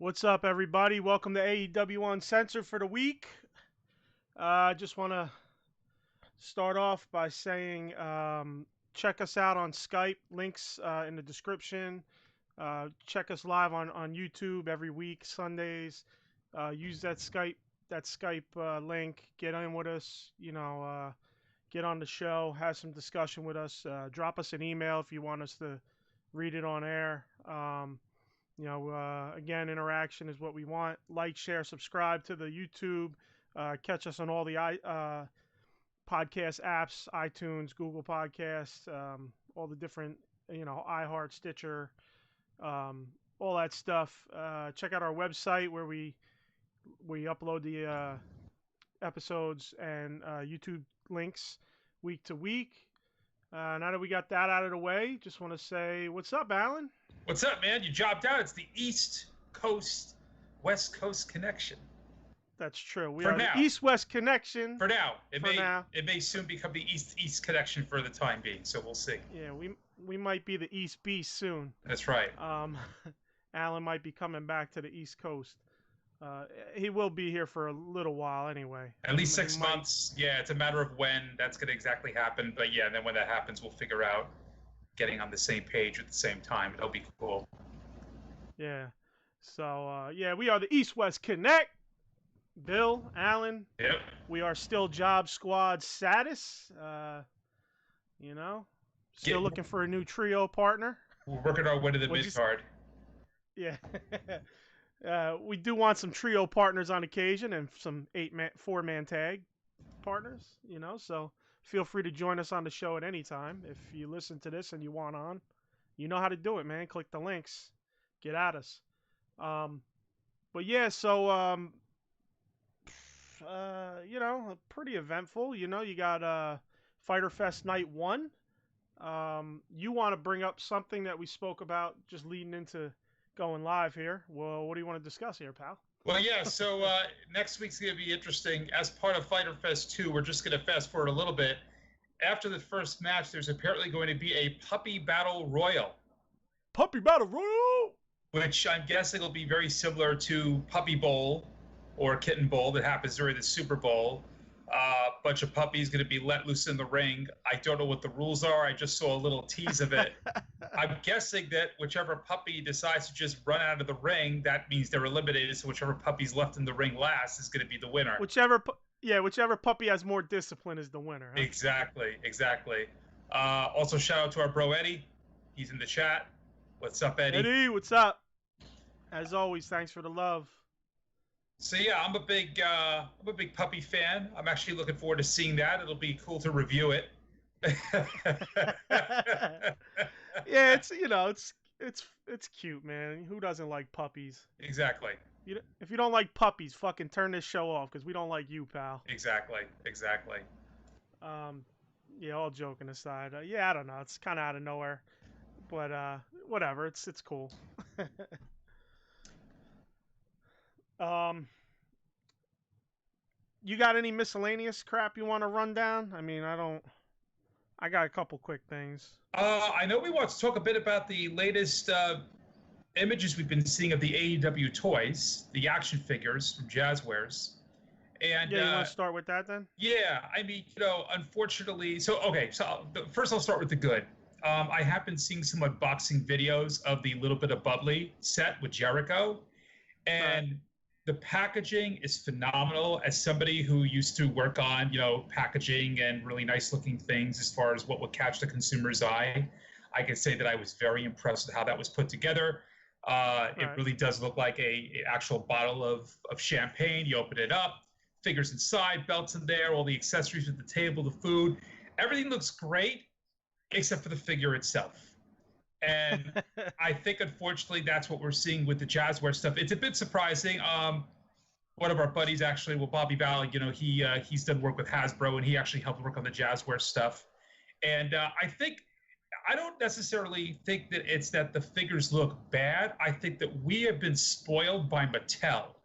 What's up, everybody? Welcome to AEW Uncensored for the week. I just want to start off by saying check us out on Skype. Links in the description. Check us live on YouTube every week, Sundays. Use that Skype link. Get in with us. Get on the show. Have some discussion with us. Drop us an email if you want us to read it on air. Again, interaction is what we want. Like, share, subscribe to the YouTube. Catch us on all the podcast apps, iTunes, Google Podcasts, all the different, iHeart, Stitcher, all that stuff. Check out our website where we upload the episodes and YouTube links week to week. Now that we got that out of the way, just want to say, what's up, Alan? What's up, man? You jobbed out. It's the East Coast, West Coast connection. That's true. We are the East-West connection. For now. It may soon become the East-East connection for the time being, so we'll see. Yeah, we might be the East Beast soon. That's right. Alan might be coming back to the East Coast. He will be here for a little while anyway. At least 6 months. Yeah, it's a matter of when that's going to exactly happen. But yeah, then when that happens, we'll figure out getting on the same page at the same time. It'll be cool. Yeah. So, we are the East-West Connect. Bill, Alan. Yep. We are still Job Squad status. Still looking for a new trio partner. We're working our way to the mid-card. Yeah. We do want some trio partners on occasion and some 4-man tag partners, so feel free to join us on the show at any time. If you listen to this and you want on, you know how to do it, man. Click the links. Get at us. Pretty eventful. You got Fyter Fest Night 1. You want to bring up something that we spoke about just leading into going live here. Well, what do you want to discuss here, pal? Well, yeah, so next week's going to be interesting. As part of Fyter Fest 2, we're just going to fast forward a little bit. After the first match, there's apparently going to be a Puppy Battle Royal. Puppy Battle Royal! Which I'm guessing will be very similar to Puppy Bowl or Kitten Bowl that happens during the Super Bowl. A bunch of puppies going to be let loose in the ring. I don't know what the rules are. I just saw a little tease of it. I'm guessing that whichever puppy decides to just run out of the ring, that means they're eliminated. So whichever puppy's left in the ring last is going to be the winner. Whichever puppy has more discipline is the winner. Huh? Exactly. Also, shout out to our bro Eddie. He's in the chat. What's up, Eddie? Eddie, what's up? As always, thanks for the love. So yeah, I'm a big puppy fan. I'm actually looking forward to seeing that. It'll be cool to review it. Yeah, it's cute, man. Who doesn't like puppies? Exactly. If you don't like puppies, fucking turn this show off because we don't like you, pal. Exactly. Yeah, all joking aside. I don't know. It's kind of out of nowhere, but whatever. It's cool. You got any miscellaneous crap you want to run down? I mean, I got a couple quick things. I know we want to talk a bit about the latest images we've been seeing of the AEW toys, the action figures from Jazzwares. And you want to start with that then? Yeah, I mean, unfortunately, first I'll start with the good. I have been seeing some unboxing videos of the Little Bit of Bubbly set with Jericho, and the packaging is phenomenal. As somebody who used to work on, packaging and really nice looking things as far as what would catch the consumer's eye, I can say that I was very impressed with how that was put together. It really does look like a actual bottle of champagne. You open it up, figures inside, belts in there, all the accessories at the table, the food. Everything looks great except for the figure itself. And I think, unfortunately, that's what we're seeing with the Jazzware stuff. It's a bit surprising. One of our buddies, actually, Bobby Ball, he's done work with Hasbro, and he actually helped work on the Jazzware stuff. And I don't necessarily think that it's that the figures look bad. I think that we have been spoiled by Mattel,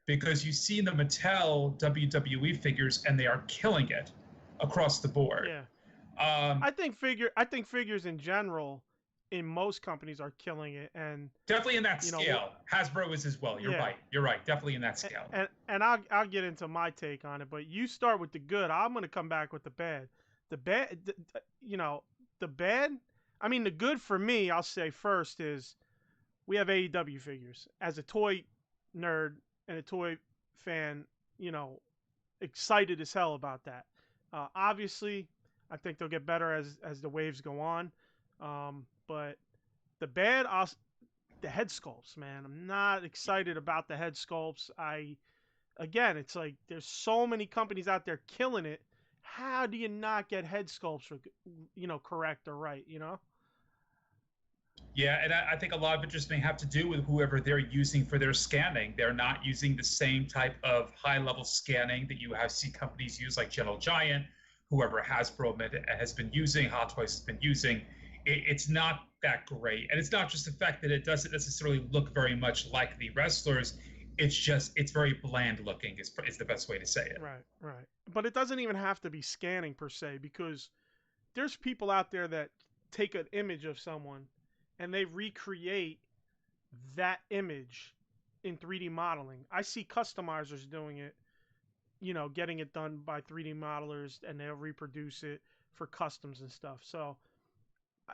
because you see the Mattel WWE figures, and they are killing it across the board. Yeah. I think figures in general in most companies are killing it, and definitely in that you know, scale. Hasbro is as well. You're yeah. right. You're right. Definitely in that scale. And I'll get into my take on it, but you start with the good. I'm gonna come back with the bad. The bad, you know, the bad. I mean, the good for me, I'll say first is we have AEW figures. As a toy nerd and a toy fan, you know, excited as hell about that. Obviously, I think they'll get better as the waves go on. But the bad, the head sculpts, man. I'm not excited about the head sculpts. Again, it's like there's so many companies out there killing it. How do you not get head sculpts, correct or right? Yeah, and I think a lot of it just may have to do with whoever they're using for their scanning. They're not using the same type of high-level scanning that you have seen companies use, like Gentle Giant, whoever Hasbro has been using, Hot Toys has been using. It's not that great, and it's not just the fact that it doesn't necessarily look very much like the wrestlers. It's very bland looking. Is the best way to say it. Right, right. But it doesn't even have to be scanning per se, because there's people out there that take an image of someone and they recreate that image in 3D modeling. I see customizers doing it, getting it done by 3D modelers, and they'll reproduce it for customs and stuff. So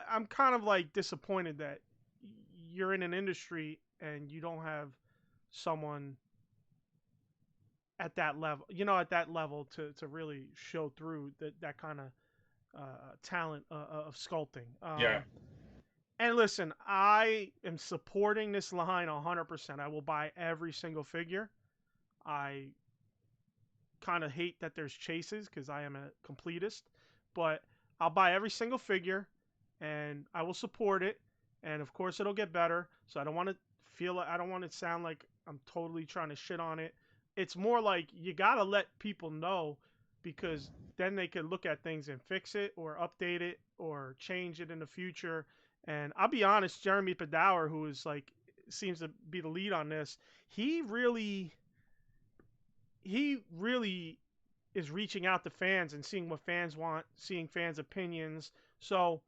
I'm kind of like disappointed that you're in an industry and you don't have someone at that level, to really show through that kind of talent of sculpting. Yeah. And listen, I am supporting this line 100%. I will buy every single figure. I kind of hate that there's chases because I am a completist, but I'll buy every single figure and I will support it. And of course, it'll get better. So I don't want to sound like I'm totally trying to shit on it. It's more like you got to let people know, because then they can look at things and fix it or update it or change it in the future. And I'll be honest, Jeremy Padower, who is seems to be the lead on this, he really is reaching out to fans and seeing what fans want, seeing fans' opinions. So,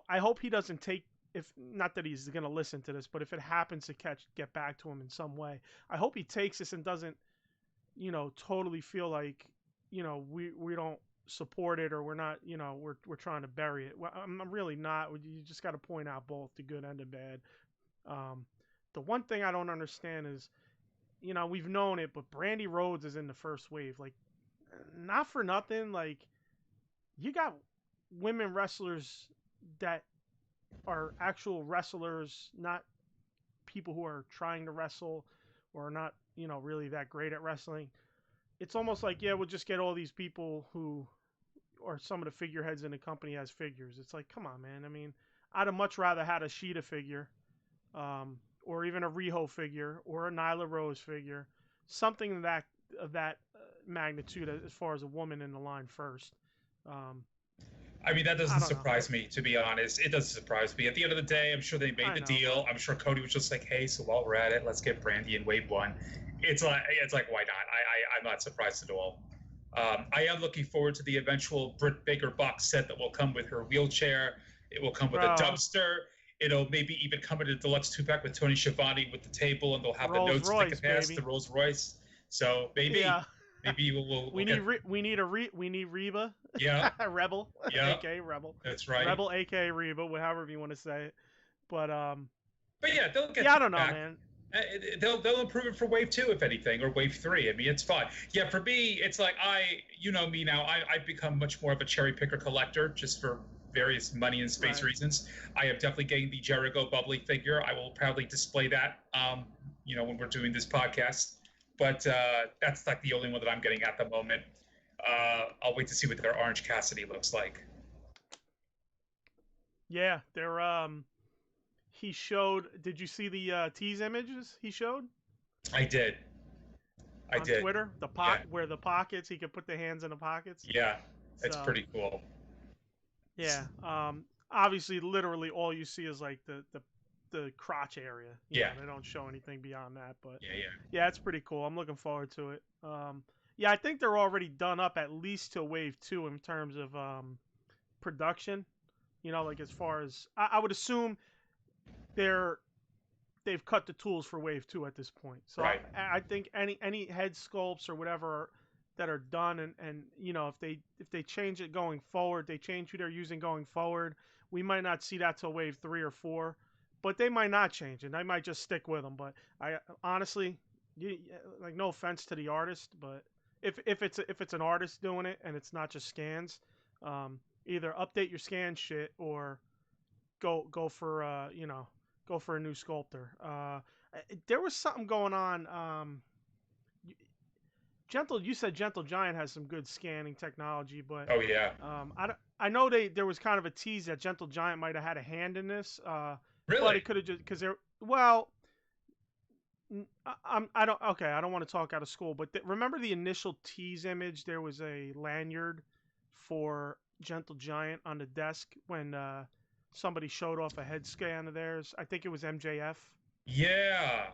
I hope he doesn't take, if not that he's going to listen to this, but if it happens to get back to him in some way, I hope he takes this and doesn't, totally feel like, we don't support it, or we're not, we're trying to bury it. Well, I'm really not. You just got to point out both the good and the bad. The one thing I don't understand is, we've known it, but Brandy Rhodes is in the first wave. Like, not for nothing. Like, you got women wrestlers that are actual wrestlers, not people who are trying to wrestle or not, really that great at wrestling. It's almost like, yeah, we'll just get all these people who are some of the figureheads in the company as figures. It's like, come on, man. I mean, I'd have much rather had a Sheeta figure, or even a Riho figure, or a Nyla Rose figure, something of that magnitude as far as a woman in the line first. I mean, that doesn't surprise me, to be honest. It doesn't surprise me. At the end of the day, I'm sure they made the deal. I'm sure Cody was just like, hey, so while we're at it, let's get Brandy in Wave 1. It's like, why not? I'm not surprised at all. I am looking forward to the eventual Britt Baker box set that will come with her wheelchair. It will come with a dumpster. It'll maybe even come in a deluxe 2-pack with Tony Schiavone with the table, and they'll have the notes that can pass the Rolls Royce. So maybe we need Reba. Yeah. Rebel. Yeah. AKA Rebel. That's right. Rebel, AKA Reba, however you want to say it. But yeah, they'll get. Yeah, I don't know, man. They'll improve it for Wave 2, if anything, or Wave 3. I mean, it's fine. Yeah, for me, it's like you know me now. I've become much more of a cherry picker collector, just for various money and space reasons. I am definitely getting the Jericho Bubbly figure. I will proudly display that, when we're doing this podcast. But that's like the only one that I'm getting at the moment. I'll wait to see what their Orange Cassidy looks like. Yeah, they're he showed. Did you see the tease images he showed? I did. On Twitter, where the pockets, he could put the hands in the pockets. Yeah, it's pretty cool. Yeah. Obviously, literally, all you see is like the crotch area. You know, they don't show anything beyond that, but yeah, it's pretty cool. I'm looking forward to it. Yeah, I think they're already done up at least to Wave 2 in terms of production. Like as far as I would assume they've cut the tools for Wave 2 at this point. So Right. I think any head sculpts or whatever that are done and if they change it going forward, they change who they're using going forward, we might not see that till Wave 3 or 4, but they might not change it. They might just stick with them. But I honestly, like, no offense to the artist, but if it's an artist doing it and it's not just scans, either update your scan shit or go for go for a new sculptor. There was something going on. You said Gentle Giant has some good scanning technology, but Oh yeah. I know there was kind of a tease that Gentle Giant might have had a hand in this. Really? But it could have just because they're I don't want to talk out of school, but remember the initial tease image? There was a lanyard for Gentle Giant on the desk when somebody showed off a head scan of theirs. I think it was MJF. Yeah.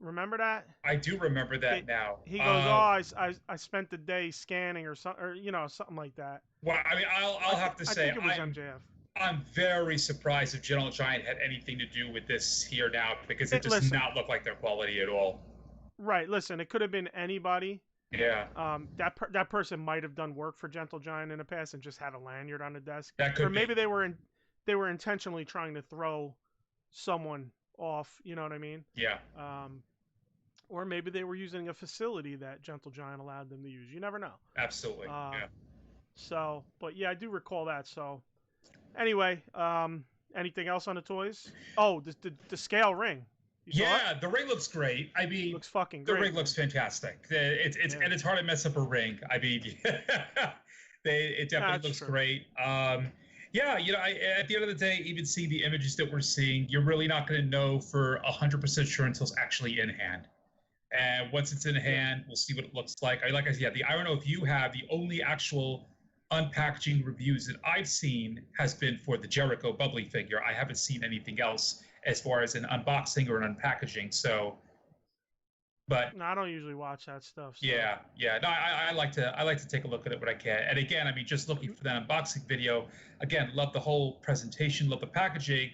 Remember that? I do remember that now. He goes, "Oh, I spent the day scanning or something, or something like that." Well, I mean, I'll have to say, I think it was MJF. I'm very surprised if Gentle Giant had anything to do with this here now, because it does not look like their quality at all. Right. Listen, it could have been anybody. Yeah. That person might have done work for Gentle Giant in the past and just had a lanyard on the desk. That could or maybe they were intentionally trying to throw someone off. You know what I mean? Yeah. Or maybe they were using a facility that Gentle Giant allowed them to use. You never know. Absolutely. Yeah. So, but yeah, I do recall that. So, anyway, anything else on the toys? Oh, the scale ring. Yeah, the ring looks great. I mean, looks fucking great. The ring looks fantastic. And it's hard to mess up a ring. I mean, it definitely looks great. Yeah, at the end of the day, even seeing the images that we're seeing, you're really not going to know for 100% sure until it's actually in hand. And once it's in hand, we'll see what it looks like. I don't know if you have, the only actual unpackaging reviews that I've seen has been for the Jericho Bubbly figure. I haven't seen anything else as far as an unboxing or an unpackaging. So, but no, I don't usually watch that stuff. So. Yeah. No, I like to take a look at it when I can. And again, I mean, just looking for that unboxing video. Again, love the whole presentation, love the packaging.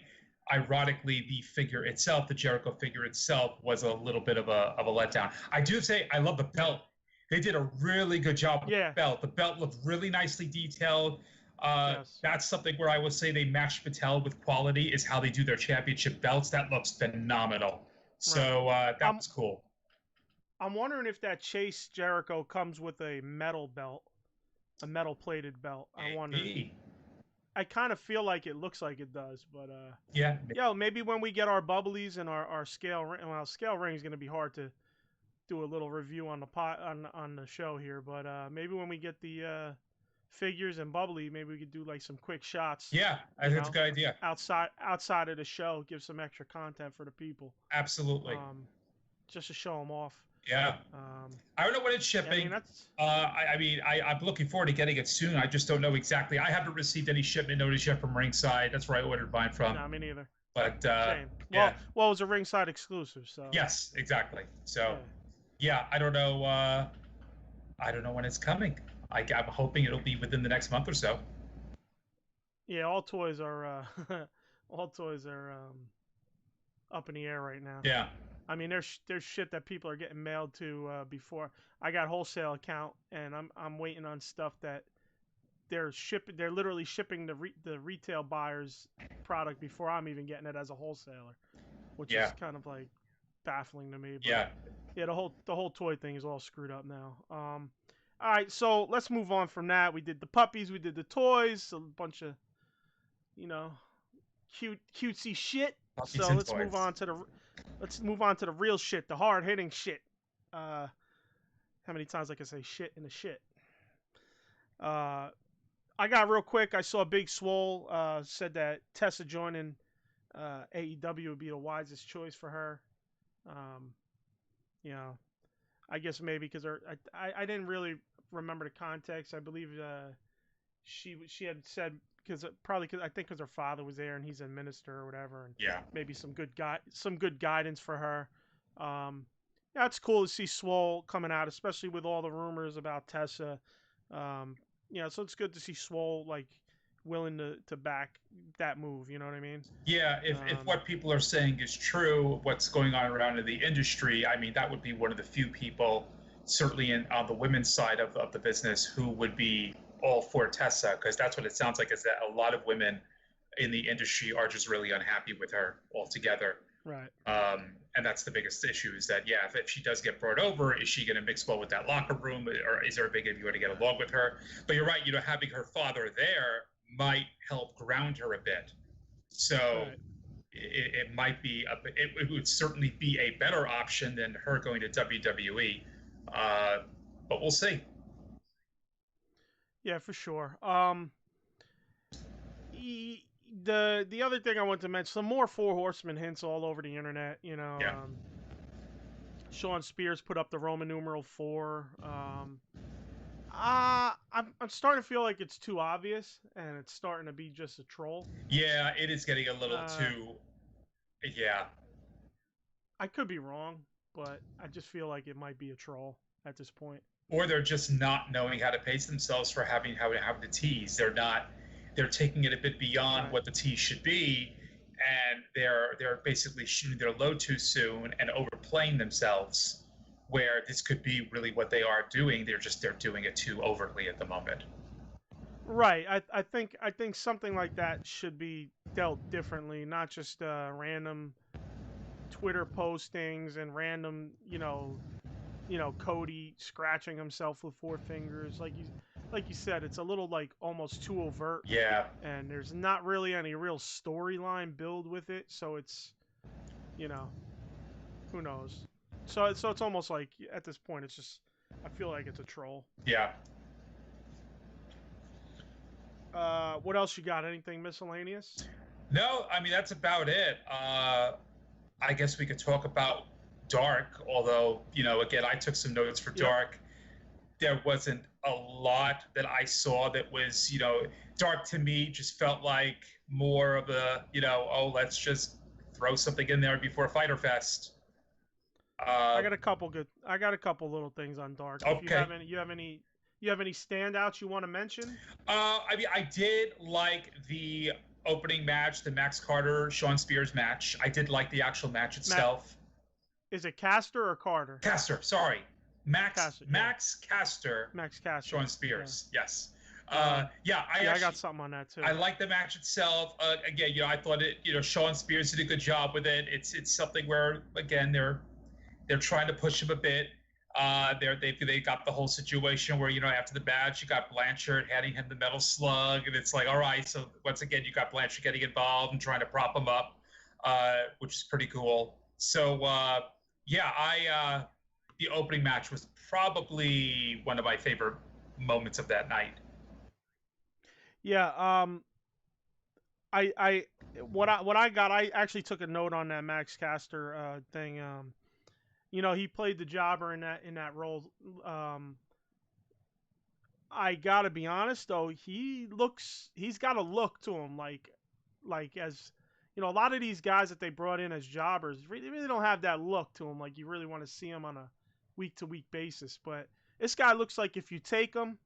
Ironically, the figure itself, the Jericho figure itself, was a little bit of a letdown. I do say I love the belt. They did a really good job with the belt. The belt looked really nicely detailed. Yes. That's something where I would say they matched Mattel with quality, is how they do their championship belts. That looks phenomenal. So that was cool. I'm wondering if that Chase Jericho comes with a metal belt, a metal plated belt. I wonder. I kind of feel like it looks like it does, but yeah. Maybe when we get our bubblies and our scale ring. Well, scale ring is going to be hard to do a little review on the on the show here, but maybe when we get the figures and bubbly, maybe we could do like some quick shots. Yeah, I think it's a good idea. Outside of the show, give some extra content for the people. Absolutely. Just to show them off. Yeah. I don't know when it's shipping. I'm looking forward to getting it soon. I just don't know exactly. I haven't received any shipment notice yet from Ringside. That's where I ordered mine from. No, me neither. But same. Well, it was a Ringside exclusive, so. Yes, exactly. So, yeah, I don't know. I don't know when it's coming. I'm hoping it'll be within the next month or so. Yeah, all toys are up in the air right now. Yeah. I mean, there's shit that people are getting mailed to before. I got a wholesale account, and I'm waiting on stuff that they're shipping. They're literally shipping the retail buyers product before I'm even getting it as a wholesaler, which is kind of like baffling to me. But yeah, the whole toy thing is all screwed up now. All right, so let's move on from that. We did the puppies, we did the toys, a bunch of cutesy shit. Puppies so and let's toys. move on to the real shit, the hard hitting shit. How many times I can say shit in the shit? I got real quick. I saw Big Swole said that Tessa joining AEW would be the wisest choice for her. I guess maybe because I didn't really remember the context. I believe she had said because I think because her father was there and he's a minister or whatever, and maybe some good guidance for her. Yeah, it's cool to see Swole coming out, especially with all the rumors about Tessa. So it's good to see Swole like willing to back that move. You know what I mean? Yeah, if what people are saying is true, what's going on around in the industry, I mean, that would be one of the few people, certainly on the women's side of the business, who would be all for Tessa, because that's what it sounds like, is that a lot of women in the industry are just really unhappy with her altogether. Right. And that's the biggest issue, is that, yeah, if she does get brought over, is she going to mix well with that locker room, or is there a big idea to get along with her? But you're right, having her father there might help ground her a bit. So right. it might be, it would certainly be a better option than her going to WWE. But we'll see. Yeah, for sure. The other thing I want to mention, some more Four Horsemen hints all over the internet. Yeah. Sean Spears put up the Roman numeral 4. I'm starting to feel like it's too obvious, and it's starting to be just a troll. Yeah, it is getting a little too. Yeah. I could be wrong, but I just feel like it might be a troll at this point. Or they're just not knowing how to pace themselves for having the tease. They're taking it a bit beyond what the tease should be, and they're basically shooting their load too soon and overplaying themselves. Where this could be really what they are doing, they're doing it too overtly at the moment. Right. I think something like that should be dealt differently, not just random Twitter postings and random, Cody scratching himself with 4 fingers. Like you said, it's a little like almost too overt. Yeah. And there's not really any real storyline build with it, so it's, who knows. So it's almost like at this point it's just, I feel like it's a troll. Yeah. What else you got? Anything miscellaneous? No, I mean that's about it. I guess we could talk about Dark, although, again, I took some notes for Dark. There wasn't a lot that I saw that was, Dark to me just felt like more of a, let's just throw something in there before Fyter Fest. I got a couple little things on Dark. Okay. If you have any standouts you want to mention? I mean, I did like the opening match, the Max Carter Sean Spears match. I did like the actual match itself. Is it Caster or Carter? Caster, sorry. Max Caster. Sean Spears. Yeah. Yes. I got something on that too. I like the match itself. Again, I thought it. Sean Spears did a good job with it. It's something where, again, they're trying to push him a bit. They got the whole situation where, after the match, you got Blanchard handing him the metal slug, and it's like, all right, so once again, you got Blanchard getting involved and trying to prop him up, which is pretty cool. So the opening match was probably one of my favorite moments of that night. Yeah. What I got, I actually took a note on that Max Caster thing. He played the jobber in that role. I gotta be honest though, he's got a look to him like as a lot of these guys that they brought in as jobbers really don't have that look to him. Like you really want to see him on a week to week basis. But this guy looks like if you take him,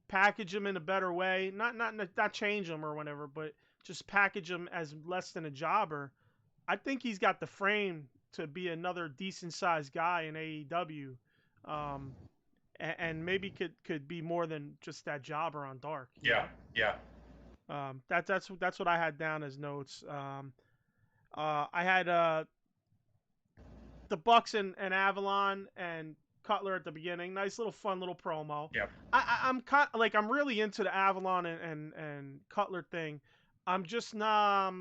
package him in a better way, not change him or whatever, but just package him as less than a jobber. I think he's got the frame to be another decent sized guy in AEW, and maybe could be more than just that jobber on Dark. Yeah. That's what I had down as notes. I had the Bucks and Avalon and Cutler at the beginning. Nice little fun little promo. Yeah. I'm really into the Avalon and Cutler thing. I'm just not.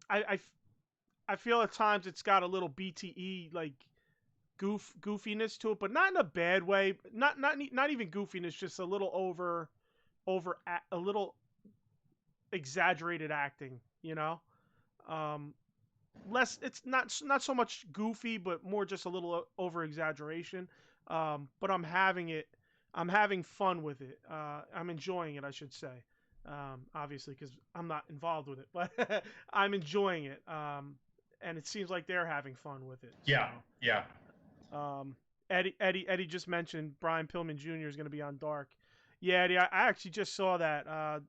I feel at times it's got a little BTE like goofiness to it, but not in a bad way. Not even goofiness, just a little over a little exaggerated acting. Less. It's not so much goofy, but more just a little over exaggeration. But I'm having fun with it. I'm enjoying it, I should say. Obviously, because I'm not involved with it, but I'm enjoying it. And it seems like they're having fun with it. Yeah. Eddie just mentioned Brian Pillman Jr. is going to be on Dark. Yeah, Eddie, I actually just saw that.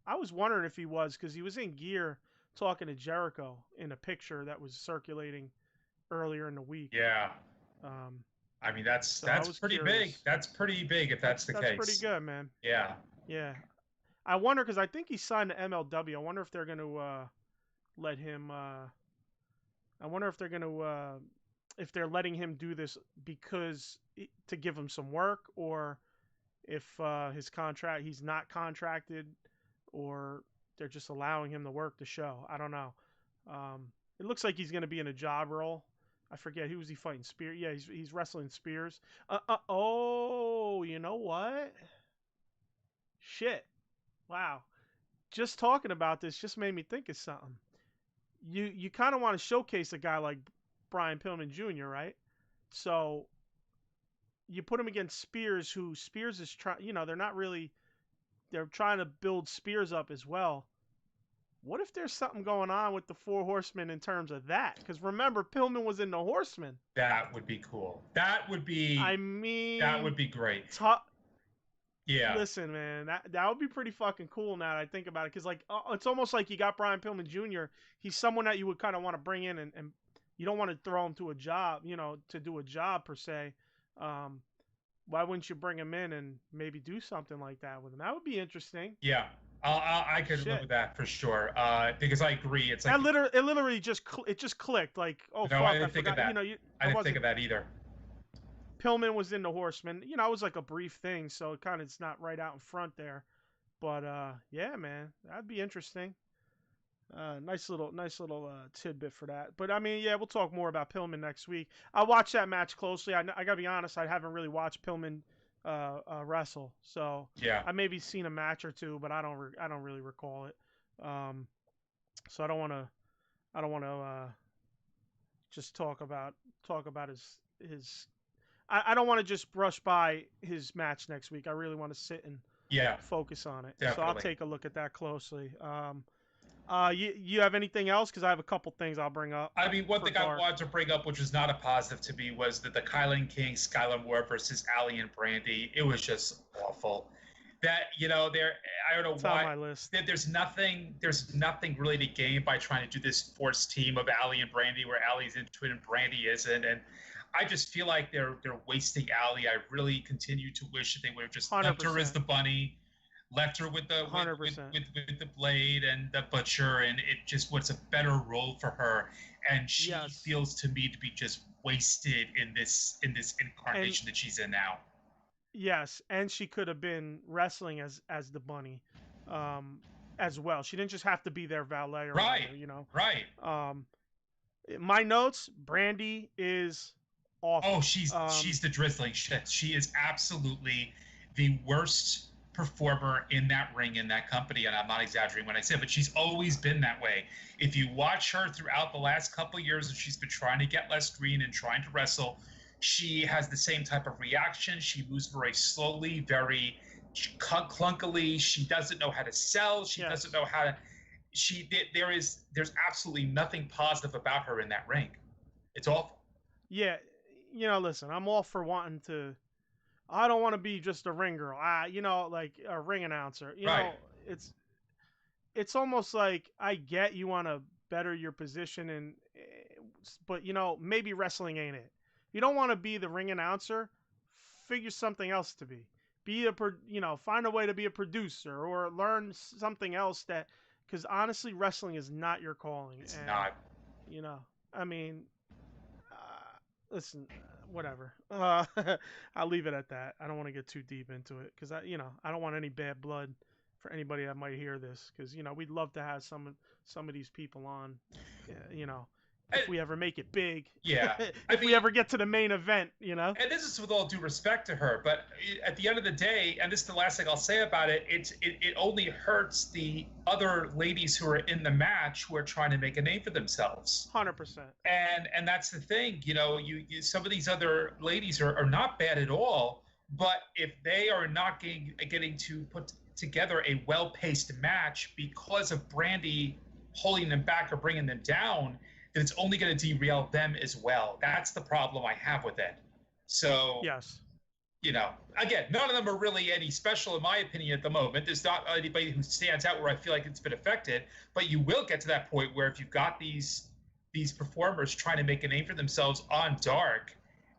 I was wondering if he was, because he was in gear talking to Jericho in a picture that was circulating earlier in the week. Yeah. Um, I mean, so I that's was pretty big. curious. That's pretty big if that's the That's pretty case. good, man. Yeah. Yeah. I wonder, because I think he signed to MLW. I wonder if they're going to let him. I wonder if they're going to if they're letting him do this because to give him some work, or if his contract, he's not contracted, or they're just allowing him to work the show. I don't know. It looks like he's going to be in a job role. I forget, who was he fighting? Spears? Yeah, he's wrestling Spears. Oh, you know what? Shit. Wow. Just talking about this just made me think of something. You kind of want to showcase a guy like Brian Pillman Jr., right? So you put him against Spears, who Spears is trying, they're not really, they're trying to build Spears up as well. What if there's something going on with the Four Horsemen in terms of that? Because remember, Pillman was in the Horsemen. That would be cool. That would be. I mean, that would be great. Yeah. Listen, man, that would be pretty fucking cool now that I think about it. Because, like, it's almost like you got Brian Pillman Jr. He's someone that you would kind of want to bring in, and you don't want to throw him to a job, to do a job per se. Why wouldn't you bring him in and maybe do something like that with him? That would be interesting. Yeah. I could live with that for sure. Because I agree. It's like it literally just clicked. Like, oh, no, fuck, I didn't think of that. I didn't think of that either. Pillman was in the Horsemen. It was like a brief thing, so it's not right out in front there. But yeah, man, that'd be interesting. Nice little tidbit for that. But I mean, yeah, we'll talk more about Pillman next week. I'll watch that match closely. I gotta be honest, I haven't really watched Pillman wrestle, so yeah, I maybe seen a match or two, but I don't really recall it. So I don't want to just talk about his. I don't want to just brush by his match next week. I really want to sit and focus on it. Definitely. So I'll take a look at that closely. You have anything else? Because I have a couple things I'll bring up. I mean, one thing I wanted to bring up, which was not a positive to me, was that the Kylan King, Skylar Moore versus Allie and Brandy. It was just awful. That I don't know why. On my list. There's nothing really to gain by trying to do this forced team of Allie and Brandy, where Allie's into it and Brandy isn't, and I just feel like they're wasting Allie. I really continue to wish that they would have just 100%. left her as the bunny, left her with the with the blade and the butcher, and it just was a better role for her. And she feels to me to be just wasted in this incarnation that she's in now. Yes, and she could have been wrestling as the bunny, as well. She didn't just have to be their valet or whatever, Right. My notes: Brandy is awful. Oh, she's the drizzling shit. She is absolutely the worst performer in that ring, in that company, and I'm not exaggerating when I say it, but she's always been that way. If you watch her throughout the last couple of years, and she's been trying to get less green and trying to wrestle, she has the same type of reaction. She moves very slowly, very clunkily. She doesn't know how to sell. She doesn't know how to. There's absolutely nothing positive about her in that ring. It's awful. Yeah, listen, I'm all for wanting to. I don't want to be just a ring girl. Like a ring announcer. You know, it's almost like I get you want to better your position, but maybe wrestling ain't it. You don't want to be the ring announcer. Figure something else to be. Find a way to be a producer or learn something else because honestly, wrestling is not your calling. It's not. I mean, listen, whatever. I'll leave it at that. I don't want to get too deep into it because I don't want any bad blood for anybody that might hear this because we'd love to have some of these people on. If we ever make it big. Yeah. If we ever get to the main event, And this is with all due respect to her, but at the end of the day, and this is the last thing I'll say about it, it only hurts the other ladies who are in the match who are trying to make a name for themselves. 100%. And that's the thing, you some of these other ladies are not bad at all, but if they are not getting to put together a well-paced match because of Brandy holding them back or bringing them down, then it's only going to derail them as well. That's the problem I have with it. So yes, you know, again, none of them are really any special in my opinion at the moment. There's not anybody who stands out where I feel like it's been affected, but you will get to that point where if you've got these performers trying to make a name for themselves on Dark,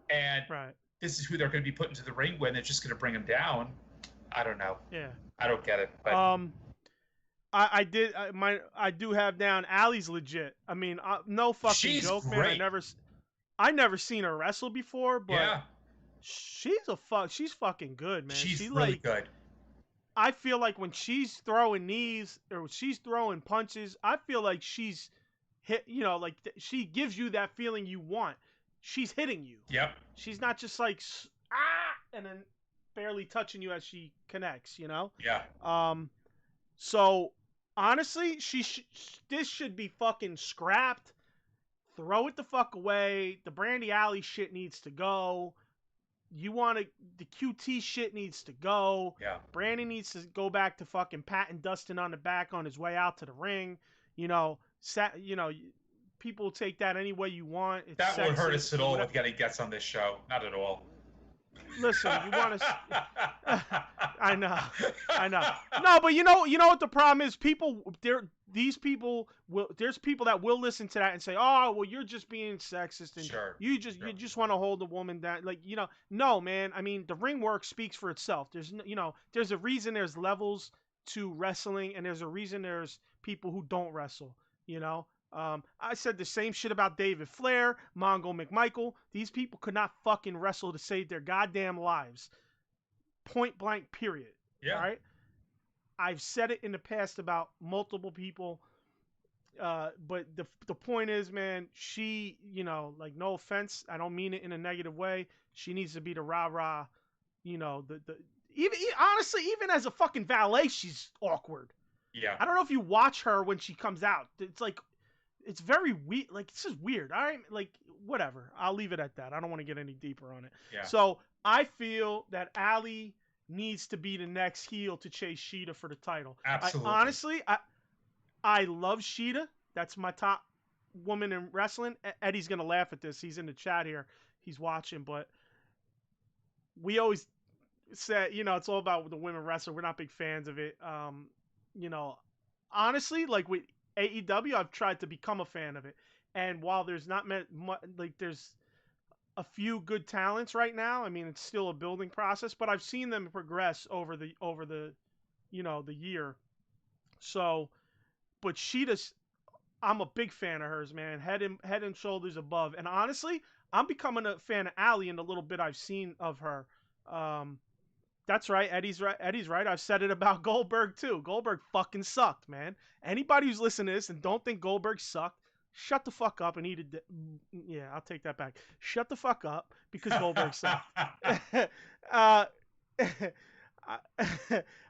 and Right. this is who they're going to be put into the ring with, and they're just going to bring them down. I don't know. Yeah. I don't get it. But I do have down Allie's legit. I mean, no fucking she's joke, great. man. I never seen her wrestle before, but yeah, she's fucking good, man. she's She really like, good. I feel like when she's throwing knees or she's throwing punches, I feel like she's hit, you know, like she gives you that feeling you want. She's hitting you. Yep. She's not just like and then barely touching you as she connects, you know? Yeah. So honestly, this should be fucking scrapped. Throw it the fuck away. The Brandy Alley shit needs to go. The QT shit needs to go. Yeah. Brandy needs to go back to fucking patting Dustin on the back on his way out to the ring. You know, people take that any way you want. It's that won't hurt sexist, us at all whatever. with getting guests on this show. Not at all. Listen, you want to? I know. No, but you know what the problem is? There's people that will listen to that and say, "Oh, well, you're just being sexist and Sure. you just want to hold a woman down." Like, you know, no, man. I mean, the ring work speaks for itself. There's a reason there's levels to wrestling, and there's a reason there's people who don't wrestle. You know. I said the same shit about David Flair, Mongo McMichael. These people could not fucking wrestle to save their goddamn lives. Point blank, period. Yeah. All right? I've said it in the past about multiple people. But the point is, man, she, you know, like, no offense. I don't mean it in a negative way. She needs to be the rah-rah, you know, honestly, even as a fucking valet, she's awkward. Yeah. I don't know if you watch her when she comes out. It's like, it's very weird. Like, it's just weird. All right, like, whatever. I'll leave it at that. I don't want to get any deeper on it. Yeah. So I feel that Allie needs to be the next heel to chase Sheeta for the title. Absolutely. Honestly, I love Sheeta. That's my top woman in wrestling. Eddie's gonna laugh at this. He's in the chat here. He's watching, but we always said, you know, it's all about the women wrestler. We're not big fans of it. You know, honestly, like with AEW, I've tried to become a fan of it, and while there's not there's a few good talents right now. I mean, it's still a building process, but I've seen them progress over the you know, the year. So, but Sheeta's, I'm a big fan of hers, man. Head and shoulders above. And honestly, I'm becoming a fan of Allie in the little bit I've seen of her. That's right. Eddie's right. I've said it about Goldberg too. Goldberg fucking sucked, man. Anybody who's listening to this and don't think Goldberg sucked, shut the fuck up and eat it. Yeah, I'll take that back. Shut the fuck up because Goldberg sucked. I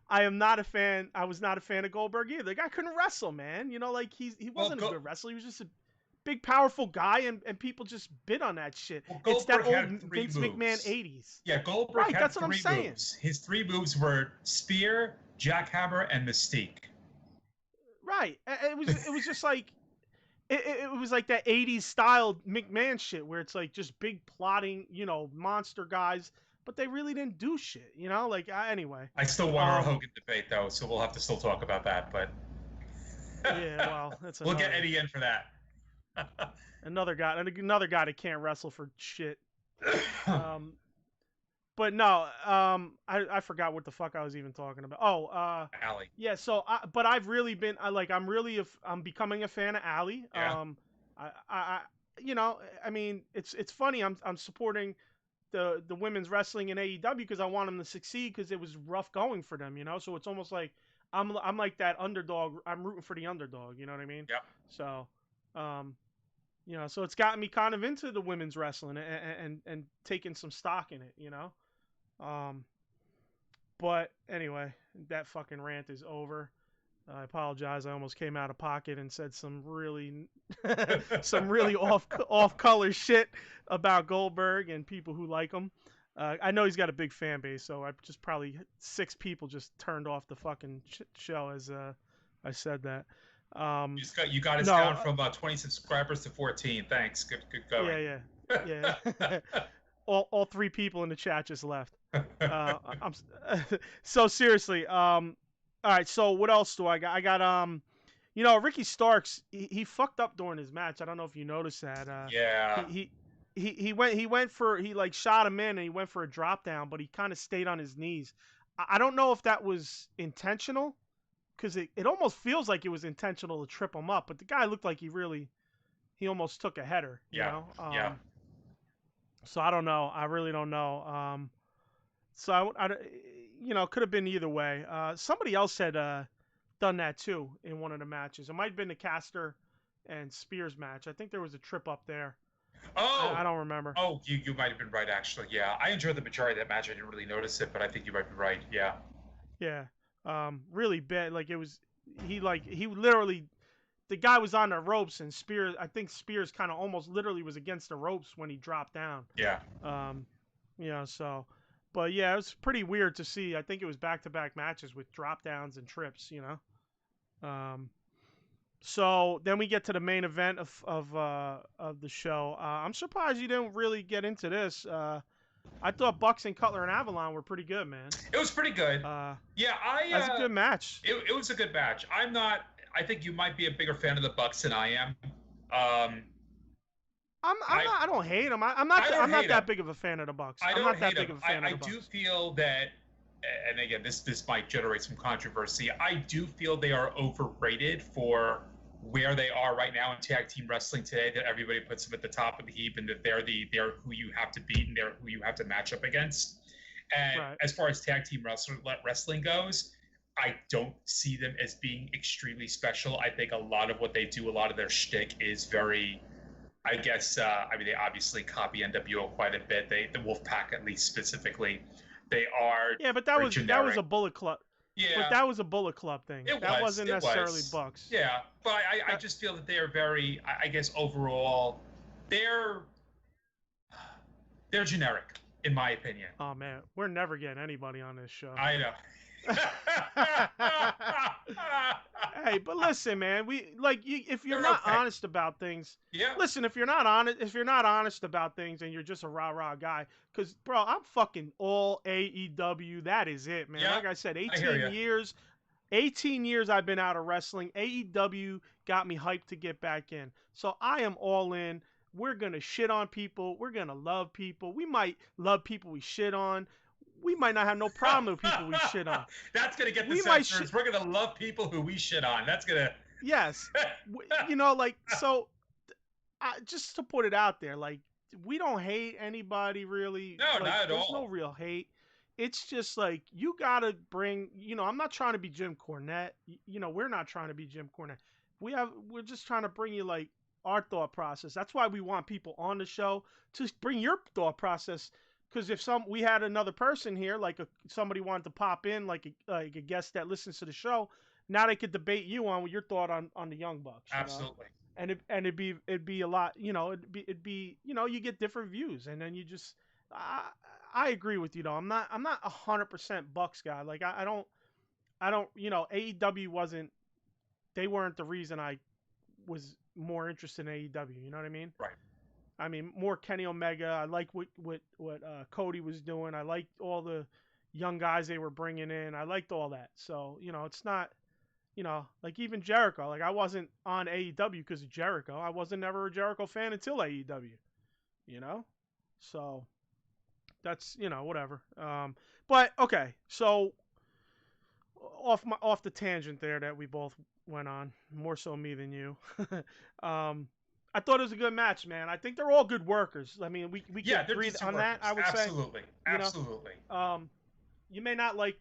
am not a fan. I was not a fan of Goldberg either. The guy couldn't wrestle, man. You know, like he wasn't a good wrestler. He was just a big, powerful guy, and people just bit on that shit. Well, it's that Goldberg old had three Vince moves. McMahon 80s. Yeah, Goldberg Right, had that's what I'm three saying. moves. His three moves were Spear, Jackhammer, and Mystique. Right. It was just like it was like that 80s style McMahon shit where it's like just big plotting, you know, monster guys, but they really didn't do shit, you know? Like, anyway. I still want our Hogan debate, though, so we'll have to still talk about that, but... Yeah, well, that's we'll get Eddie in for that. another guy that can't wrestle for shit. But no, I forgot what the fuck I was even talking about. Oh, Allie. Yeah, so but I've really been I'm becoming a fan of Allie. Yeah. I you know, I mean, it's funny. I'm supporting the women's wrestling in AEW because I want them to succeed because it was rough going for them, you know. So it's almost like I'm like that underdog. I'm rooting for the underdog. You know what I mean? Yep. So, you know, so it's gotten me kind of into the women's wrestling and taking some stock in it, you know. But anyway, that fucking rant is over. I apologize. I almost came out of pocket and said some really off color shit about Goldberg and people who like him. I know he's got a big fan base, so I just probably 6 people just turned off the fucking show as I said that. You got us down from 20 subscribers to 14. Thanks. Good going. Yeah. All 3 people in the chat just left. I'm so seriously. All right. So what else do I got? I got Ricky Starks. He fucked up during his match. I don't know if you noticed that. Yeah. He like shot him in and he went for a drop down, but he kind of stayed on his knees. I don't know if that was intentional because it almost feels like it was intentional to trip him up, but the guy looked like he almost took a header. You Yeah. know. Yeah. So I don't know. I really don't know. So could have been either way. Somebody else had done that too in one of the matches. It might have been the Caster and Spears match. I think there was a trip up there. I Oh. don't remember. Oh, you might have been right actually. Yeah, I enjoyed the majority of that match. I didn't really notice it, but I think you might be right. Yeah. Yeah. Really bad. Like it was. He literally. The guy was on the ropes and Spears. I think Spears kind of almost literally was against the ropes when he dropped down. Yeah. So. But yeah, it was pretty weird to see. I think it was back-to-back matches with drop downs and trips. So then we get to the main event of the show. I'm surprised you didn't really get into this. I thought Bucks and Cutler and Avalon were pretty good, man. It was pretty good. Yeah, That's a good match. It was a good match. I'm not. I think you might be a bigger fan of the Bucks than I am. I don't hate them. I'm not that big of a fan of the Bucks. I'm not that big of a fan of the Bucks. I do feel that, and again, this might generate some controversy. I do feel they are overrated for where they are right now in tag team wrestling today. That everybody puts them at the top of the heap, and that they're who you have to beat and they're who you have to match up against. And Right. As far as tag team wrestling goes, I don't see them as being extremely special. I think a lot of what they do, a lot of their shtick is very, I guess, they obviously copy NWO quite a bit. The Wolfpack, at least specifically, they are. Yeah, but that was a Bullet Club. Yeah, but that was a Bullet Club thing. That wasn't necessarily Bucks. Yeah, but I just feel that they are very. I guess overall, they're generic in my opinion. Oh man, we're never getting anybody on this show. I know. Hey, but listen, man. If you're not honest about things, yeah. Listen, if you're not honest about things, and you're just a rah guy, because bro, I'm fucking all AEW. That is it, man. Yeah, like I said, 18 years. 18 years I've been out of wrestling. AEW got me hyped to get back in. So I am all in. We're going to shit on people. We're going to love people. We might love people we shit on. We might not have no problem with people we shit on. That's going to get the censors. We're going to love people who we shit on. That's going to... Yes. Just to put it out there, we don't hate anybody really. No, not at all. There's no real hate. It's just you got to bring, I'm not trying to be Jim Cornette. We're not trying to be Jim Cornette. We're just trying to bring you our thought process. That's why we want people on the show to bring your thought process. Because if we had another person here, somebody wanted to pop in, like a guest that listens to the show, now they could debate you on your thought on the Young Bucks. Absolutely. And it'd be a lot, it'd be you get different views, and then you just I agree with you though. I'm not 100% Bucks guy. I don't AEW they weren't the reason I was more interested in AEW. You know what I mean? Right. I mean, more Kenny Omega. I like what Cody was doing. I liked all the young guys they were bringing in. I liked all that. So, it's not, even Jericho. I wasn't on AEW because of Jericho. I wasn't never a Jericho fan until AEW, So that's, whatever. But, okay. So off the tangent there that we both went on, more so me than you. I thought it was a good match, man. I think they're all good workers. I mean, we can agree on that. I would say absolutely. You may not like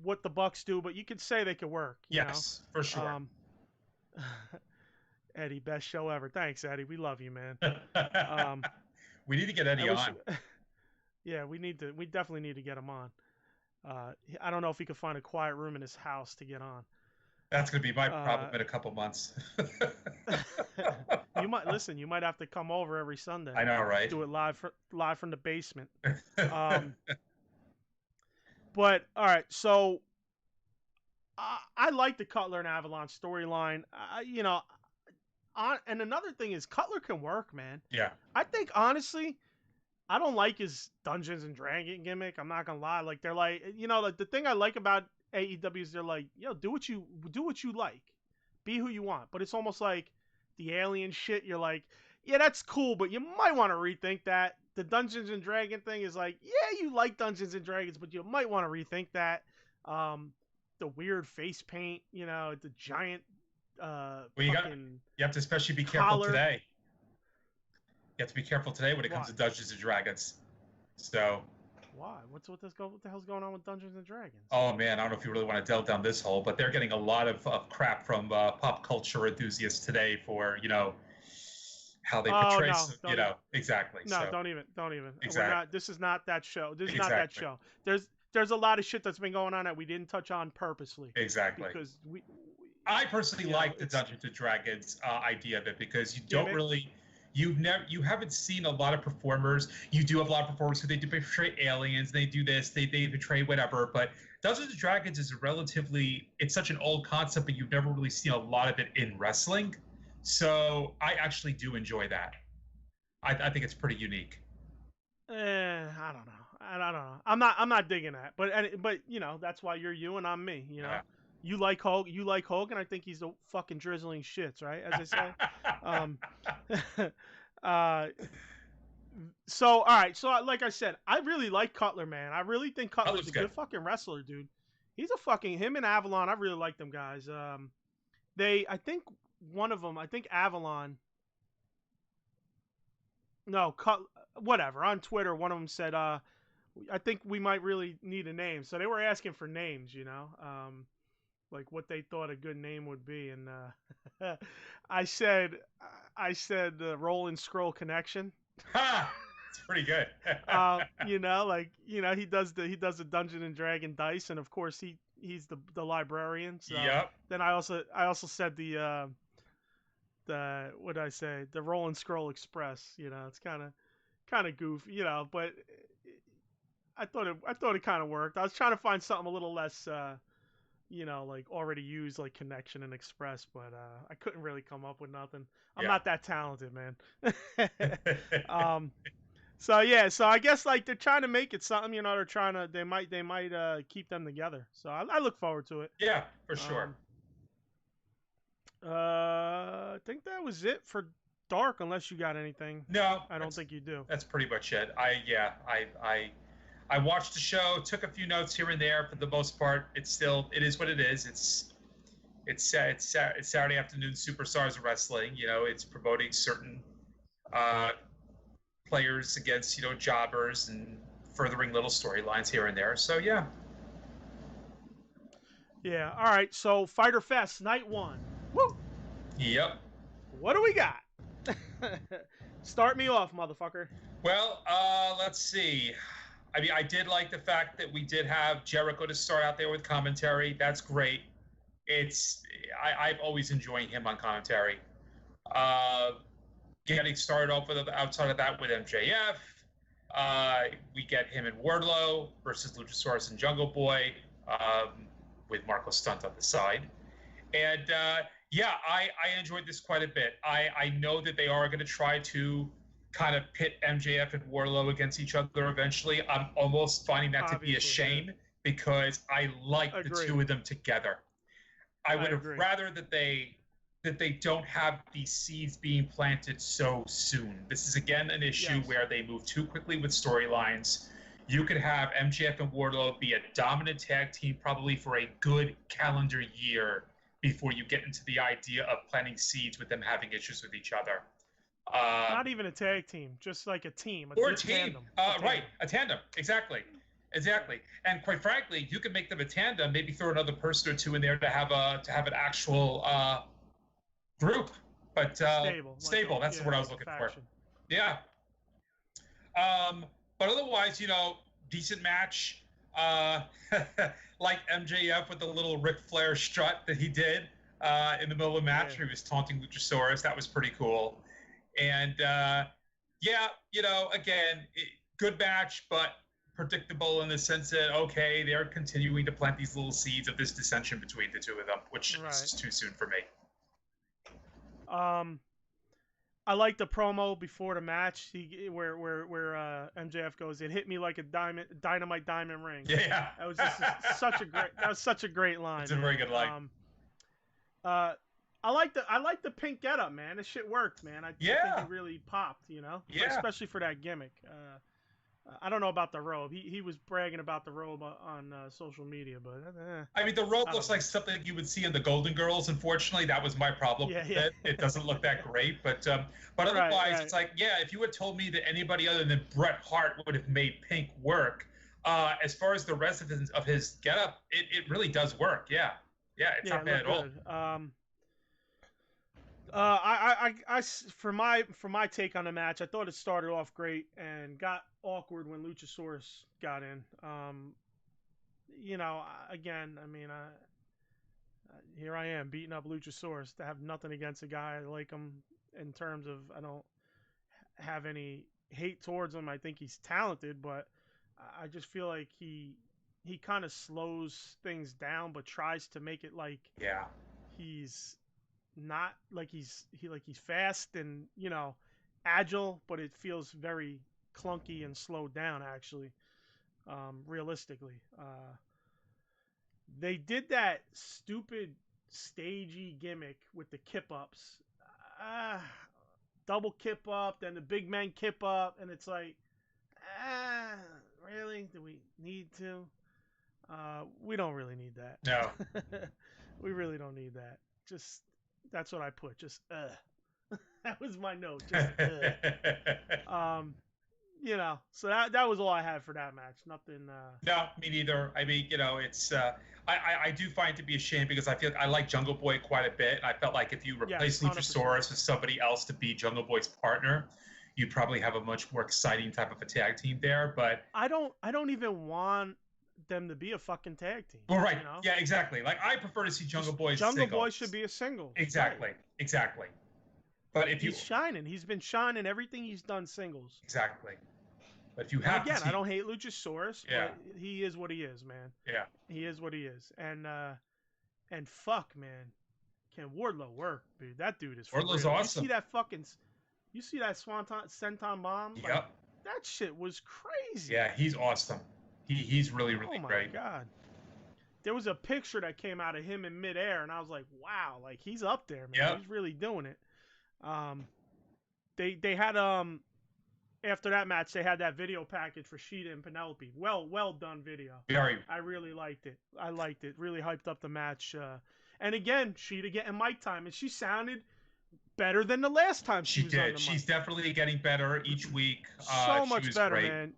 what the Bucks do, but you could say they could work. Yes, for sure. Eddie, best show ever. Thanks, Eddie. We love you, man. We need to get Eddie on. Yeah, we definitely need to get him on. I don't know if he could find a quiet room in his house to get on. That's going to be my problem in a couple months. You might have to come over every Sunday. I know, right? Do it live from the basement. But all right, so I like the Cutler and Avalon storyline. And another thing is Cutler can work, man. Yeah. I think honestly, I don't like his Dungeons and Dragon gimmick. I'm not gonna lie. Like they're like, like the thing I like about AEW is they're like, do what you like, be who you want. But it's almost like the alien shit. You're like, yeah, that's cool, but you might want to rethink that. The Dungeons and Dragon thing is like, yeah, you like Dungeons and Dragons, but you might want to rethink that. The weird face paint, the giant Well, fucking you have to especially be careful collar. today. You have to be careful today when it comes to Dungeons and Dragons. So. Why? What the hell's going on with Dungeons and Dragons? Oh man, I don't know if you really want to delve down this hole, but they're getting a lot of crap from pop culture enthusiasts today for how they portray. Exactly. No, so, don't even. Exactly. This is not that show. This is exactly. not that show. There's a lot of shit that's been going on that we didn't touch on purposely. Exactly. Because I personally like the Dungeons and Dragons idea of it because you don't really. You haven't seen a lot of performers. You do have a lot of performers who they do portray aliens. They do this. They portray whatever. But Dungeons and Dragons is it's such an old concept, but you've never really seen a lot of it in wrestling. So I actually do enjoy that. I think it's pretty unique. I don't know. I'm not digging that. But that's why you're you and I'm me. Yeah. You like Hulk. You like Hogan. I think he's the fucking drizzling shits, right? As they say. So all right. So like I said, I really like Cutler, man. I really think Cutler's a good fucking wrestler, dude. He's a fucking him and Avalon. I really like them guys. I think one of them. I think Avalon. No, whatever. On Twitter, one of them said, I think we might really need a name. So they were asking for names, like what they thought a good name would be, and I said the Roll and Scroll Connection. Ha! It's pretty good. He does the Dungeon and Dragon dice, and of course he's the librarian. So yep. Then I also said the what did I say? The Roll and Scroll Express. It's kind of goofy, but I thought it kind of worked. I was trying to find something a little less. Like already used like Connection and Express, but I couldn't really come up with nothing. I'm not that talented, man. So I guess like they're trying to make it something, they might keep them together. So I look forward to it. Yeah, for sure. I think that was it for Dark, unless you got anything. No, I don't think you do. That's pretty much it. I watched the show, took a few notes here and there. For the most part, it is what it is. It's Saturday afternoon Superstars of Wrestling. It's promoting certain players against jobbers and furthering little storylines here and there. So yeah. Yeah. All right. So Fyter Fest Night 1. Woo. Yep. What do we got? Start me off, motherfucker. Well, let's see. I mean, I did like the fact that we did have Jericho to start out there with commentary. That's great. I've always enjoyed him on commentary. Getting started off outside of that with MJF. We get him and Wardlow versus Luchasaurus and Jungle Boy with Marco Stunt on the side. And I enjoyed this quite a bit. I know that they are going to try to kind of pit MJF and Wardlow against each other eventually. I'm almost finding that to be a shame because I like the two of them together. I would have rather that they don't have these seeds being planted so soon. This is again an issue where they move too quickly with storylines. You could have MJF and Wardlow be a dominant tag team probably for a good calendar year before you get into the idea of planting seeds with them having issues with each other. Not even a tag team, just like a team. Or a team. Right, a tandem. Exactly. And quite frankly, you could make them a tandem, maybe throw another person or two in there to have an actual group. But stable. That's what I was looking for. Yeah. But otherwise, decent match. Like MJF with the little Ric Flair strut that he did in the middle of the match where he was taunting Luchasaurus. That was pretty cool. And again, good match, but predictable in the sense that, okay, they're continuing to plant these little seeds of this dissension between the two of them, which is too soon for me. I like the promo before the match. Where MJF goes, "It hit me like a dynamite diamond ring." Yeah. That was just such a great line. It's a very good line. I like the pink getup, man. This shit worked, man. I think he really popped, especially for that gimmick. I don't know about the robe. He was bragging about the robe on social media, but I mean, the robe looks like something you would see in the Golden Girls. Unfortunately, that was my problem with it. It doesn't look that great, but otherwise, it's like, if you had told me that anybody other than Bret Hart would have made pink work, as far as the rest of his getup, it really does work. Yeah, it's not bad at all. For my take on the match, I thought it started off great and got awkward when Luchasaurus got in. Again, I mean, here I am beating up Luchasaurus. To have nothing against a guy. I like him in terms of I don't have any hate towards him. I think he's talented, but I just feel like he kind of slows things down, but tries to make it like he's not like he's fast and agile, but it feels very clunky and slowed down actually. Realistically, they did that stupid stagey gimmick with the kip ups, double kip up, then the big man kip up, and it's like, really? Do we need to? We don't really need that. No. We really don't need that. Just that's what I put. Just that was my note. Just So that was all I had for that match. Nothing. No, me neither. I mean, it's I do find it to be a shame because I feel like I like Jungle Boy quite a bit. I felt like if you replace Luchasaurus with somebody else to be Jungle Boy's partner, you'd probably have a much more exciting type of a tag team there. But I don't even want them to be a fucking tag team. Well, right. Yeah, exactly. Like I prefer to see Jungle Boy. Jungle Boy should be a single. Exactly. Right. Exactly. But if he's shining, he's been shining everything he's done singles. Exactly. But if you have I don't hate Luchasaurus, but he is what he is, man. Yeah. He is what he is, and fuck, man, can Wardlow work, dude? That dude is. Wardlow's awesome. You see that Swanton bomb? Yep. Like, that shit was crazy. Yeah, he's awesome. He's really great. Oh my god. There was a picture that came out of him in midair, and I was like, wow, like he's up there, man. Yep. He's really doing it. They had after that match they had that video package for Sheeta and Penelope. Well done video. I really liked it. I liked it. Really hyped up the match. And again, Sheeta getting mic time, and she sounded better than the last time she was on the mic. She's definitely getting better each week. So much better, great. Man.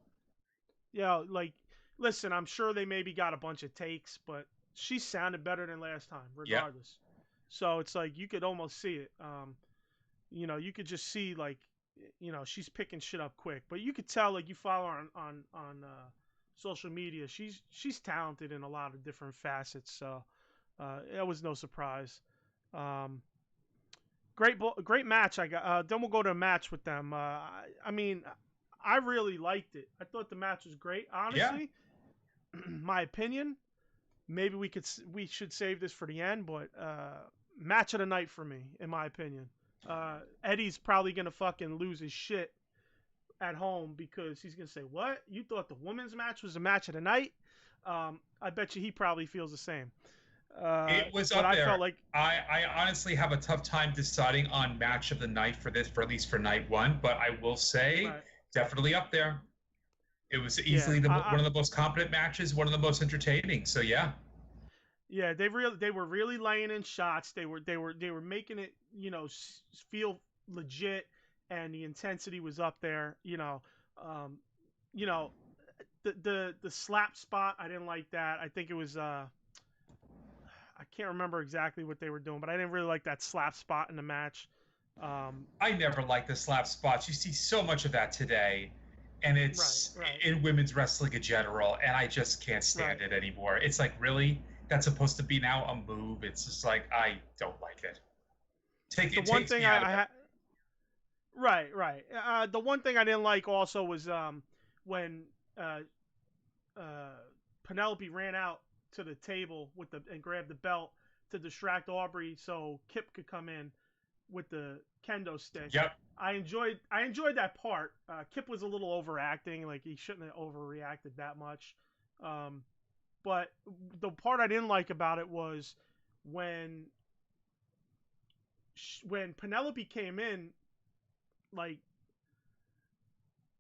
Yeah, like listen, I'm sure they maybe got a bunch of takes, but she sounded better than last time, regardless. Yep. So it's like you could almost see it. You could just see like, she's picking shit up quick. But you could tell, like, you follow her on social media. She's talented in a lot of different facets. So it was no surprise. Great match. Then we'll go to a match with them. I mean, I really liked it. I thought the match was great. Honestly, my opinion. Maybe we should save this for the end, but match of the night for me, in my opinion. Eddie's probably gonna fucking lose his shit at home because he's gonna say, "What? You thought the women's match was the match of the night?" I bet you he probably feels the same. It was up there. I felt like I honestly have a tough time deciding on match of the night for at least for night one, but I will say definitely up there. It was easily one of the most competent matches, one of the most entertaining. So yeah. Yeah, they were really laying in shots. They were making it, feel legit, and the intensity was up there. The slap spot, I didn't like that. I think it was I can't remember exactly what they were doing, but I didn't really like that slap spot in the match. I never liked the slap spots. You see so much of that today, and it's in women's wrestling in general, and I just can't stand it anymore. It's like, really? That's supposed to be now a move. It's just like, I don't like it. The one thing the one thing I didn't like also was when Penelope ran out to the table and grabbed the belt to distract Aubrey so Kip could come in. with the kendo stick. Yep. I enjoyed that part. Kip was a little overacting, like he shouldn't have overreacted that much. But the part I didn't like about it was when Penelope came in, like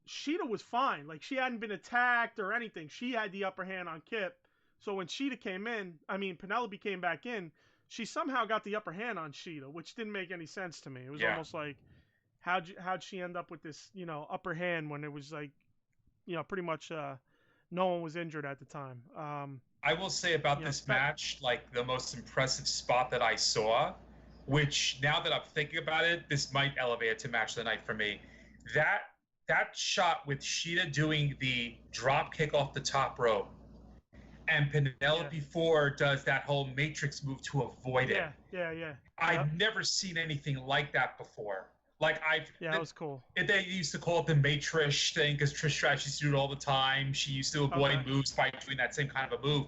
Sheeta was fine. Like she hadn't been attacked or anything. She had the upper hand on Kip. So when Sheeta came in, Penelope came back in, she somehow got the upper hand on Sheeta, which didn't make any sense to me. It was almost like, how'd she end up with this, upper hand when it was like, pretty much no one was injured at the time. I will say about this match, like the most impressive spot that I saw, which now that I'm thinking about it, this might elevate it to match of the night for me. That shot with Sheeta doing the drop kick off the top rope, and Penelope Ford does that whole Matrix move to avoid it. Yeah. I've never seen anything like that before. Like that was cool. They used to call it the Matrix thing because Trish Stratus used to do it all the time. She used to avoid moves by doing that same kind of a move.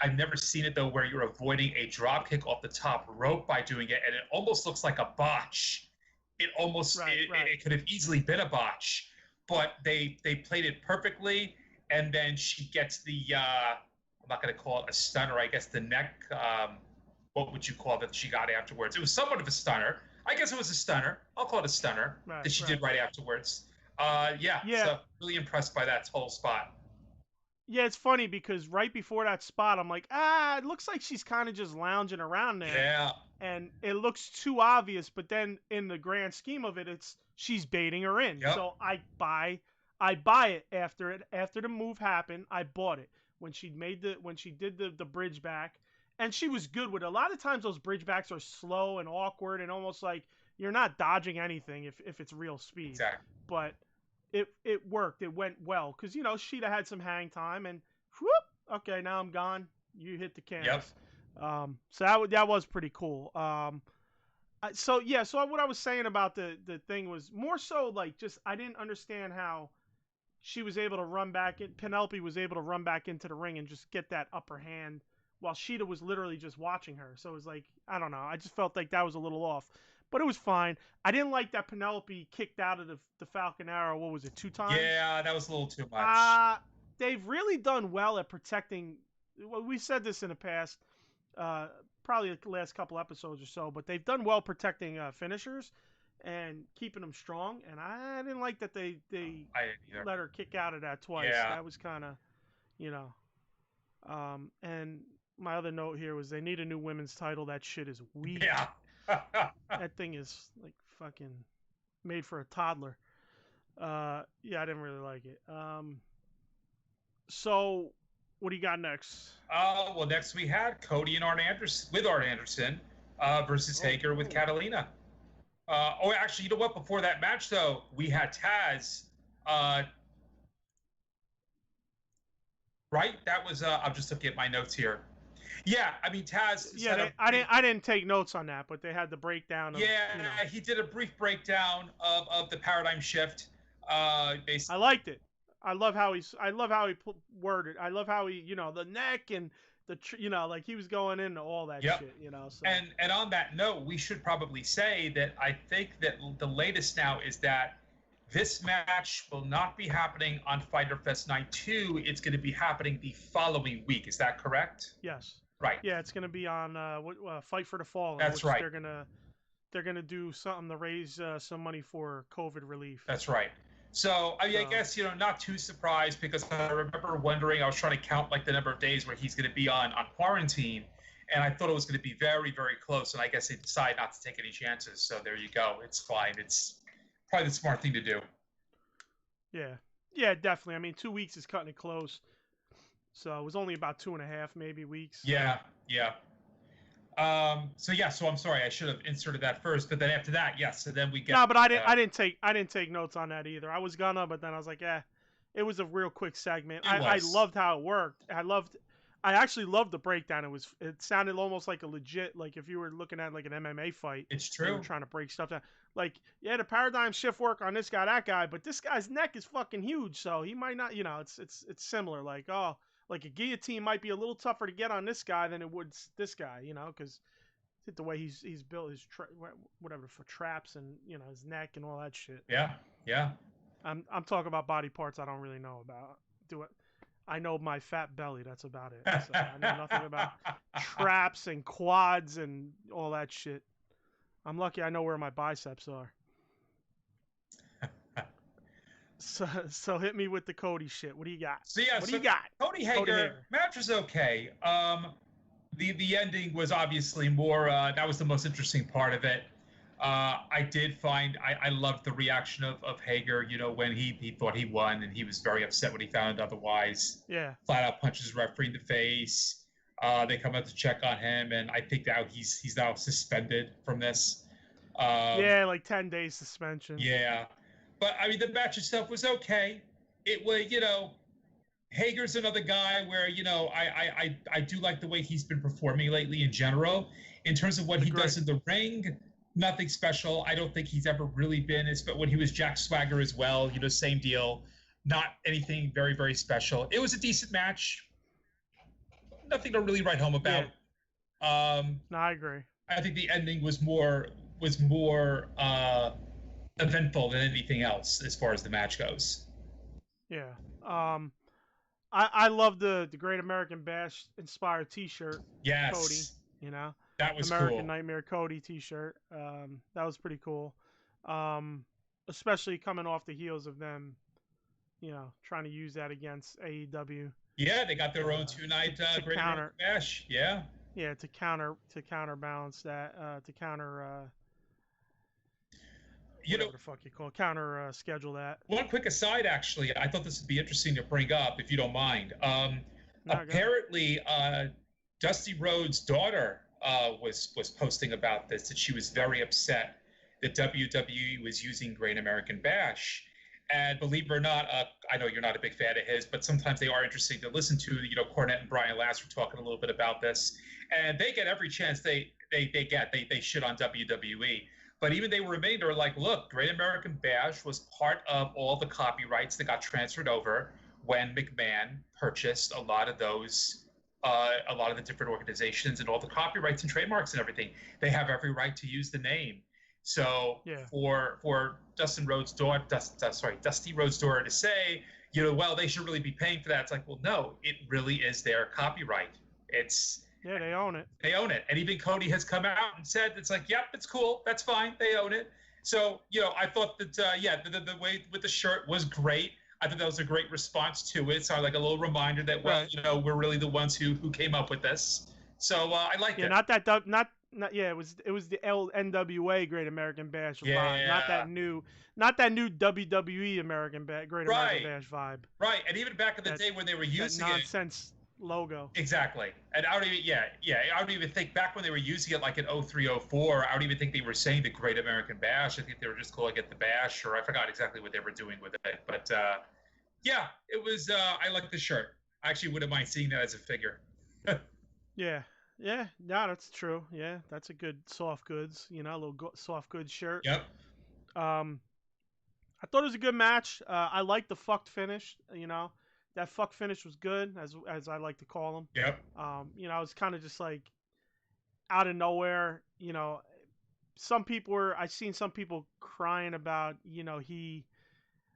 I've never seen it though where you're avoiding a drop kick off the top rope by doing it, and it almost looks like a botch. It almost it could have easily been a botch, but they played it perfectly. And then she gets the I'm not going to call it a stunner. I guess the neck. What would you call that she got afterwards? It was somewhat of a stunner. I guess it was a stunner. I'll call it a stunner that she did right afterwards. So really impressed by that whole spot. Yeah, it's funny because right before that spot, I'm like, it looks like she's kind of just lounging around there. Yeah. And it looks too obvious, but then in the grand scheme of it, she's baiting her in. Yep. So I buy it after the move happened. I bought it when she did the bridge back. And she was good with it. A lot of times those bridge backs are slow and awkward and almost like you're not dodging anything if it's real speed. Exactly. But it worked. It went well because Sheeta had some hang time and whoop. Okay, now I'm gone. You hit the canvas. Yep. So that was pretty cool. So what I was saying about the thing was more so like just I didn't understand how she was able to run back. Penelope was able to run back into the ring and just get that upper hand, while Sheeta was literally just watching her. So it was like, I don't know. I just felt like that was a little off. But it was fine. I didn't like that Penelope kicked out of the Falcon Arrow, what was it, 2 times? Yeah, that was a little too much. They've really done well at protecting. Well, we said this in the past, probably the last couple episodes or so, but they've done well protecting finishers and keeping them strong. And I didn't like that they let her kick out of that twice. Yeah. That was kind of, and my other note here was they need a new women's title. That shit is weak. Yeah. That thing is like fucking made for a toddler. I didn't really like it. So what do you got next? Well, next we had Cody and Arn Anderson versus Hager with Catalina. Actually, you know what? Before that match, though, we had Taz. Right? That was. I'm just looking at my notes here. Yeah, I mean Taz. Yeah, I didn't take notes on that, but they had the breakdown. He did a brief breakdown of the paradigm shift. Basically, I liked it. I love how he worded. I love how he, the neck and like he was going into all that shit. So. And on that note, we should probably say that I think that the latest now is that this match will not be happening on Fyter Fest Night 2. It's going to be happening the following week. Is that correct? Yes. Right. Yeah, it's going to be on Fight for the Fallen. That's right. They're gonna do something to raise some money for COVID relief. That's right. So I guess not too surprised because I remember wondering. I was trying to count like the number of days where he's going to be on quarantine, and I thought it was going to be very, very close. And I guess they decided not to take any chances. So there you go. It's fine. It's probably the smart thing to do. Yeah, definitely. I mean, 2 weeks is cutting it close. So it was only about 2.5 maybe weeks. Yeah. So I'm sorry, I should have inserted that first, but then after that, yes. So then we get. No, but I didn't take notes on that either. I was gonna, but then I was like, it was a real quick segment. I loved how it worked. I actually loved the breakdown. It sounded almost like a legit, like if you were looking at like an MMA fight. It's true. They were trying to break stuff down. Like, the paradigm shift work on this guy, that guy, but this guy's neck is fucking huge, so he might not. It's similar. Like, like a guillotine might be a little tougher to get on this guy than it would this guy, because the way he's built his whatever for traps and his neck and all that shit. Yeah, yeah. I'm talking about body parts I don't really know about. I know my fat belly. That's about it. So I know nothing about traps and quads and all that shit. I'm lucky I know where my biceps are. So hit me with the Cody shit. What do you got? So yeah, what do you got? Cody Hager match was okay. The ending was obviously more. That was the most interesting part of it. I did find I loved the reaction of Hager. When he thought he won and he was very upset when he found otherwise. Yeah. Flat out punches referee in the face. They come out to check on him, and I think now he's now suspended from this. Yeah, like 10 days suspension. Yeah. But, I mean, the match itself was okay. It was, Hager's another guy where, I do like the way he's been performing lately in general. In terms of what he does in the ring, nothing special. I don't think he's ever really been, but when he was Jack Swagger as well, same deal. Not anything very, very special. It was a decent match. Nothing to really write home about. Yeah. No, I agree. I think the ending was more eventful than anything else as far as the match goes. Yeah. I love the Great American Bash inspired T-shirt. Yes. Cody, that was American cool. Nightmare Cody T-shirt. That was pretty cool. Especially coming off the heels of them, trying to use that against AEW. Yeah, they got their own two-night Great American Bash. Yeah. Yeah, to counterbalance that, to counter. Whatever the fuck you call it, schedule that. One quick aside, actually, I thought this would be interesting to bring up, if you don't mind. Apparently, Dusty Rhodes' daughter was posting about this, that she was very upset that WWE was using Great American Bash. And believe it or not, I know you're not a big fan of his, but sometimes they are interesting to listen to. Cornette and Brian Last were talking a little bit about this, and they get every chance they get. They shit on WWE. But even they were like, look, Great American Bash was part of all the copyrights that got transferred over when McMahon purchased a lot of those, a lot of the different organizations and all the copyrights and trademarks and everything. They have every right to use the name. So for Dusty Rhodes' daughter to say, well, they should really be paying for that. It's like, well, no, it really is their copyright. Yeah, they own it. They own it. And even Cody has come out and said, it's like, yep, it's cool. That's fine. They own it. So, I thought that, the way with the shirt was great. I thought that was a great response to it. So like a little reminder that, we're really the ones who came up with this. So I liked it. Yeah, it was the NWA Great American Bash vibe, not that new WWE American Great American Bash vibe. Right. And even back in the day when they were using that nonsense logo. Exactly. And I don't even think back when they were using it like in 0304, I don't even think they were saying the Great American Bash. I think they were just calling it the Bash, or I forgot exactly what they were doing with it. But it was, I like the shirt. I actually wouldn't mind seeing that as a figure. Yeah, no, that's true. Yeah, that's a good soft goods, a little soft goods shirt. Yep. I thought it was a good match. I liked the fucked finish, That fuck finish was good, as I like to call them. Yep. It was kind of just like out of nowhere. I've seen some people crying about,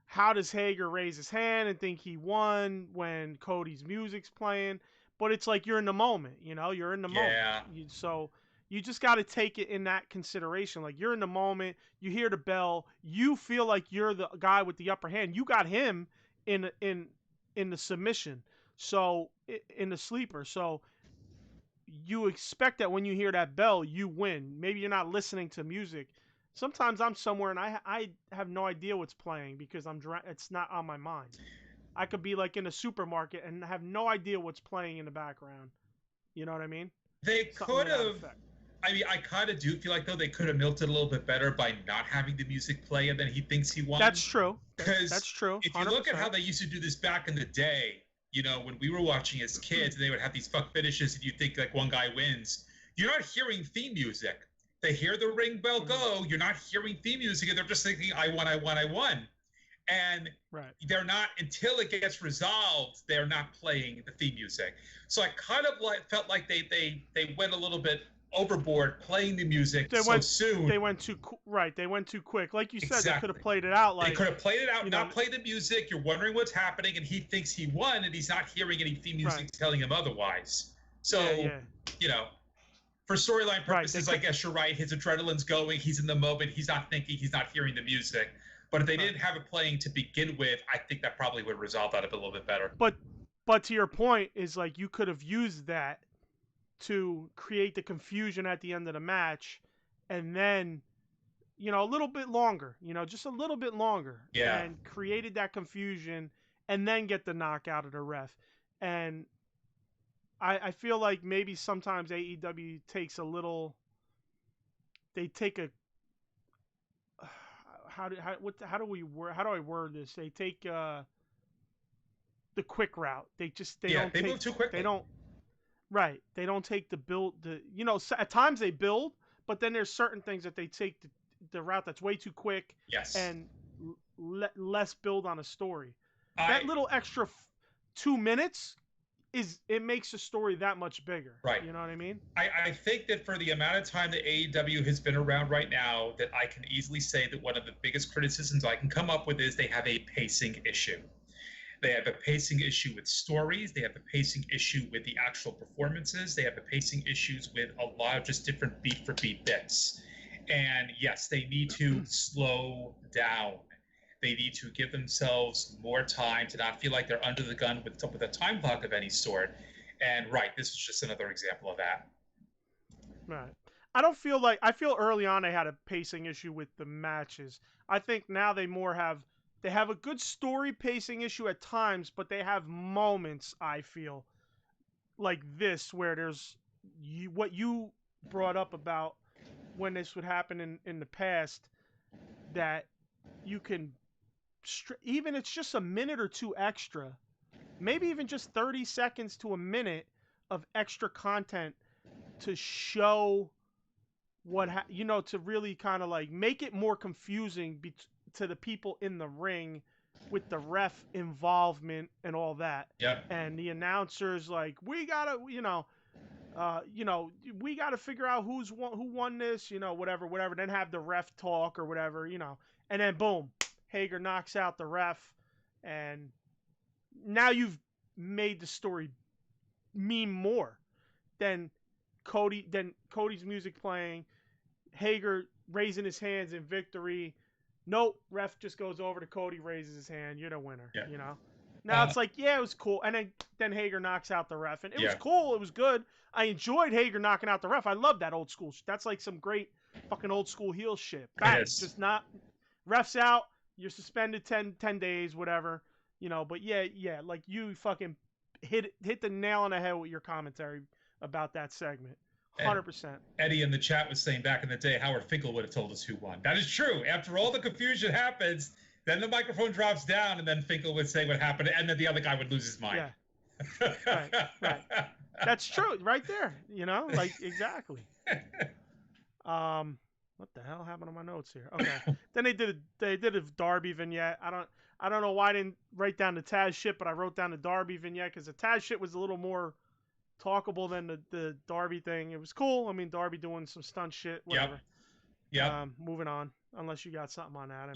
how does Hager raise his hand and think he won when Cody's music's playing? But it's like you're in the moment, you're in the moment. So you just got to take it in that consideration. Like you're in the moment, you hear the bell, you feel like you're the guy with the upper hand. You got him in the submission, so in the sleeper. So you expect that when you hear that bell, you win. Maybe you're not listening to music. Sometimes I'm somewhere and I have no idea what's playing because it's not on my mind. I could be like in a supermarket and have no idea what's playing in the background. You know what I mean? They could have. I mean, I kind of do feel like, though, they could have milked it a little bit better by not having the music play and then he thinks he won. That's true. Because that's true. 100%. If you look at how they used to do this back in the day, when we were watching as kids, and they would have these fuck finishes and you think like one guy wins, you're not hearing theme music. They hear the ring bell go, you're not hearing theme music, and they're just thinking, I won. And they're not, until it gets resolved, they're not playing the theme music. So I kind of felt like they went a little bit overboard playing the music soon. They went too right. They went too quick. Like you said, Exactly. They could have played it out. They could have played it out, not play the music. You're wondering what's happening, and he thinks he won, and he's not hearing any theme music telling him otherwise. So, for storyline purposes, I guess you're right. His adrenaline's going. He's in the moment. He's not thinking. He's not hearing the music. But if they didn't have it playing to begin with, I think that probably would resolve that a little bit better. But to your point is like you could have used that to create the confusion at the end of the match, and then a little bit longer, just a little bit longer, and created that confusion, and then get the knockout of the ref. And I feel like maybe sometimes AEW takes a little. They take a. How do I word this? They take the quick route. They move too quickly. They don't. Right. They don't take the build. At times they build, but then there's certain things that they take the route that's way too quick. Yes. And less build on a story. That little extra 2 minutes makes the story that much bigger. Right. You know what I mean? I think that for the amount of time that AEW has been around right now, that I can easily say that one of the biggest criticisms I can come up with is they have a pacing issue. They have a pacing issue with stories. They have a pacing issue with the actual performances. They have a pacing issues with a lot of just different beat for beat bits. And yes, they need to slow down. They need to give themselves more time to not feel like they're under the gun with a time clock of any sort. And this is just another example of that. Right. I feel early on they had a pacing issue with the matches. I think now they have a good story pacing issue at times, but they have moments, I feel, like this, where there's what you brought up about when this would happen in the past, that you can, even it's just a minute or two extra, maybe even just 30 seconds to a minute of extra content to show to really kind of like make it more confusing to the people in the ring with the ref involvement and all that. Yep. And the announcers like, we gotta, we gotta figure out who won this, whatever. Then have the ref talk or whatever, and then boom, Hager knocks out the ref, and now you've made the story mean more than Cody's music playing, Hager raising his hands in victory. Nope, ref just goes over to Cody, raises his hand. You're the winner. Yeah. Now it's like, it was cool, and then Hager knocks out the ref, and it was cool. It was good. I enjoyed Hager knocking out the ref. I love that old school. That's like some great fucking old school heel shit. Bang, just not refs out. You're suspended 10 days, whatever. But like you fucking hit the nail on the head with your commentary about that segment. 100%. Eddie in the chat was saying back in the day, Howard Finkel would have told us who won. That is true. After all the confusion happens, then the microphone drops down, and then Finkel would say what happened, and then the other guy would lose his mind. Yeah. Right. That's true, right there. Like exactly. What the hell happened to my notes here? Okay. Then they did a Darby vignette. I don't know why I didn't write down the Taz shit, but I wrote down the Darby vignette because the Taz shit was a little more talkable than the Darby thing. It was cool. I mean, Darby doing some stunt shit, whatever. Yep. Moving on, unless you got something on that.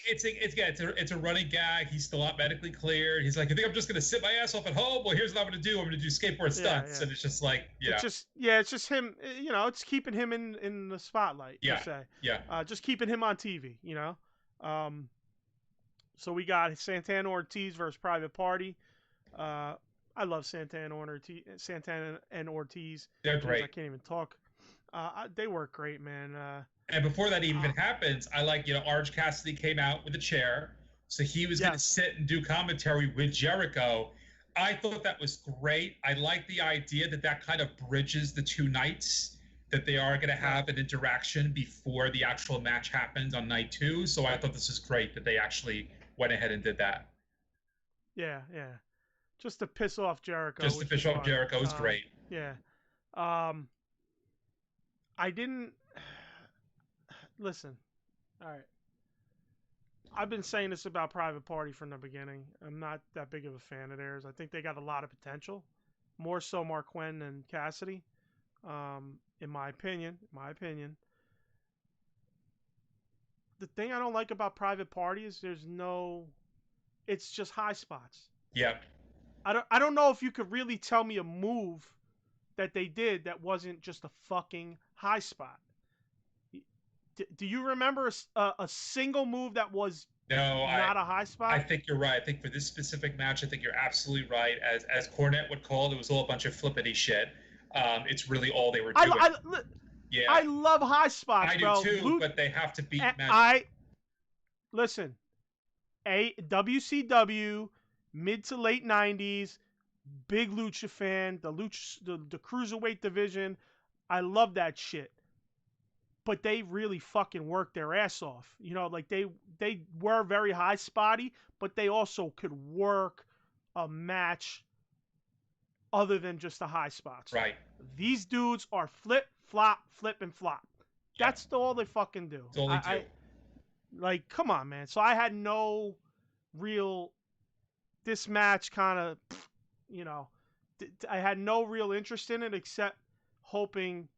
It's a running gag. He's still not medically cleared. He's like, you think I'm just gonna sit my ass off at home? Well, here's what I'm gonna do. I'm gonna do skateboard stunts, and it's just like, it's just him. It's keeping him in the spotlight. Per se. Just keeping him on TV. So we got Santana Ortiz versus Private Party. I love Santana and Ortiz. They're great. I can't even talk. They work great, man. And before that even happens, I like, Orange Cassidy came out with a chair. So he was going to sit and do commentary with Jericho. I thought that was great. I like the idea that kind of bridges the two nights, that they are going to have an interaction before the actual match happens on night 2. So I thought this is great that they actually went ahead and did that. Yeah. Just to piss off Jericho. Just to piss off Jericho is great. Yeah. I didn't... Listen. All right. I've been saying this about Private Party from the beginning. I'm not that big of a fan of theirs. I think they got a lot of potential. More so Mark Quinn than Cassidy. in my opinion. The thing I don't like about Private Party is it's just high spots. Yeah. I don't know if you could really tell me a move that they did that wasn't just a fucking high spot. Do you remember a single move that was not a high spot? I think you're right. I think for this specific match, I think you're absolutely right. As Cornette would call it was all a bunch of flippity shit. It's really all they were doing. I love high spots, bro. I do too, but they have to beat magic. Listen, WCW, mid to late 90s, big Lucha fan, the Cruiserweight division. I love that shit. But they really fucking worked their ass off. You know, like they were very high spotty, but they also could work a match other than just the high spots. Right. These dudes are flip, flop, flip, and flop. Yep. That's all they fucking do. That's all they do. Like, come on, man. So I had no real... This match kind of, you know... I had no real interest in it except hoping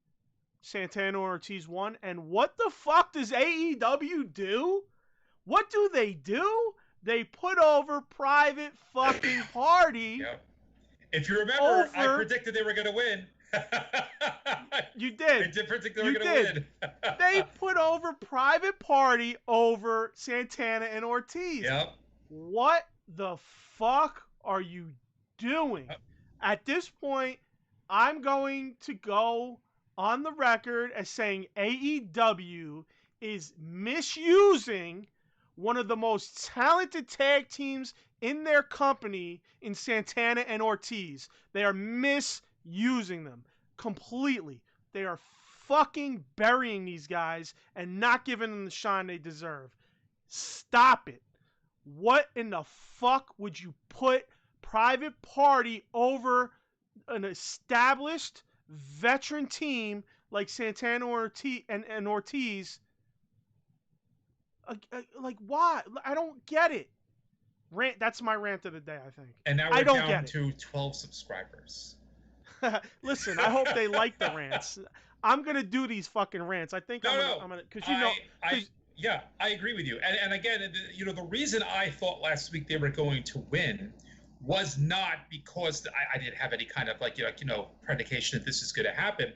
Santana or Ortiz won. And what the fuck does AEW do? What do? They put over Private fucking Party. Yep. If you remember, I predicted they were going to win. You did. I did predict they were going to win. They put over Private Party over Santana and Ortiz. Yep. What the fuck are you doing? At this point, I'm going to go on the record as saying AEW is misusing one of the most talented tag teams in their company in Santana and Ortiz. They are misusing them completely. They are fucking burying these guys and not giving them the shine they deserve. Stop it. What in the fuck would you put Private Party over an established veteran team like Santana and Ortiz? Like, why? I don't get it. That's my rant of the day, I think. And now we're down to 12 subscribers. Listen, I hope they like the rants. I'm gonna do these fucking rants. I think I'm gonna because yeah, I agree with you. And again, you know, the reason I thought last week they were going to win was not because I didn't have any kind of predication that this is going to happen.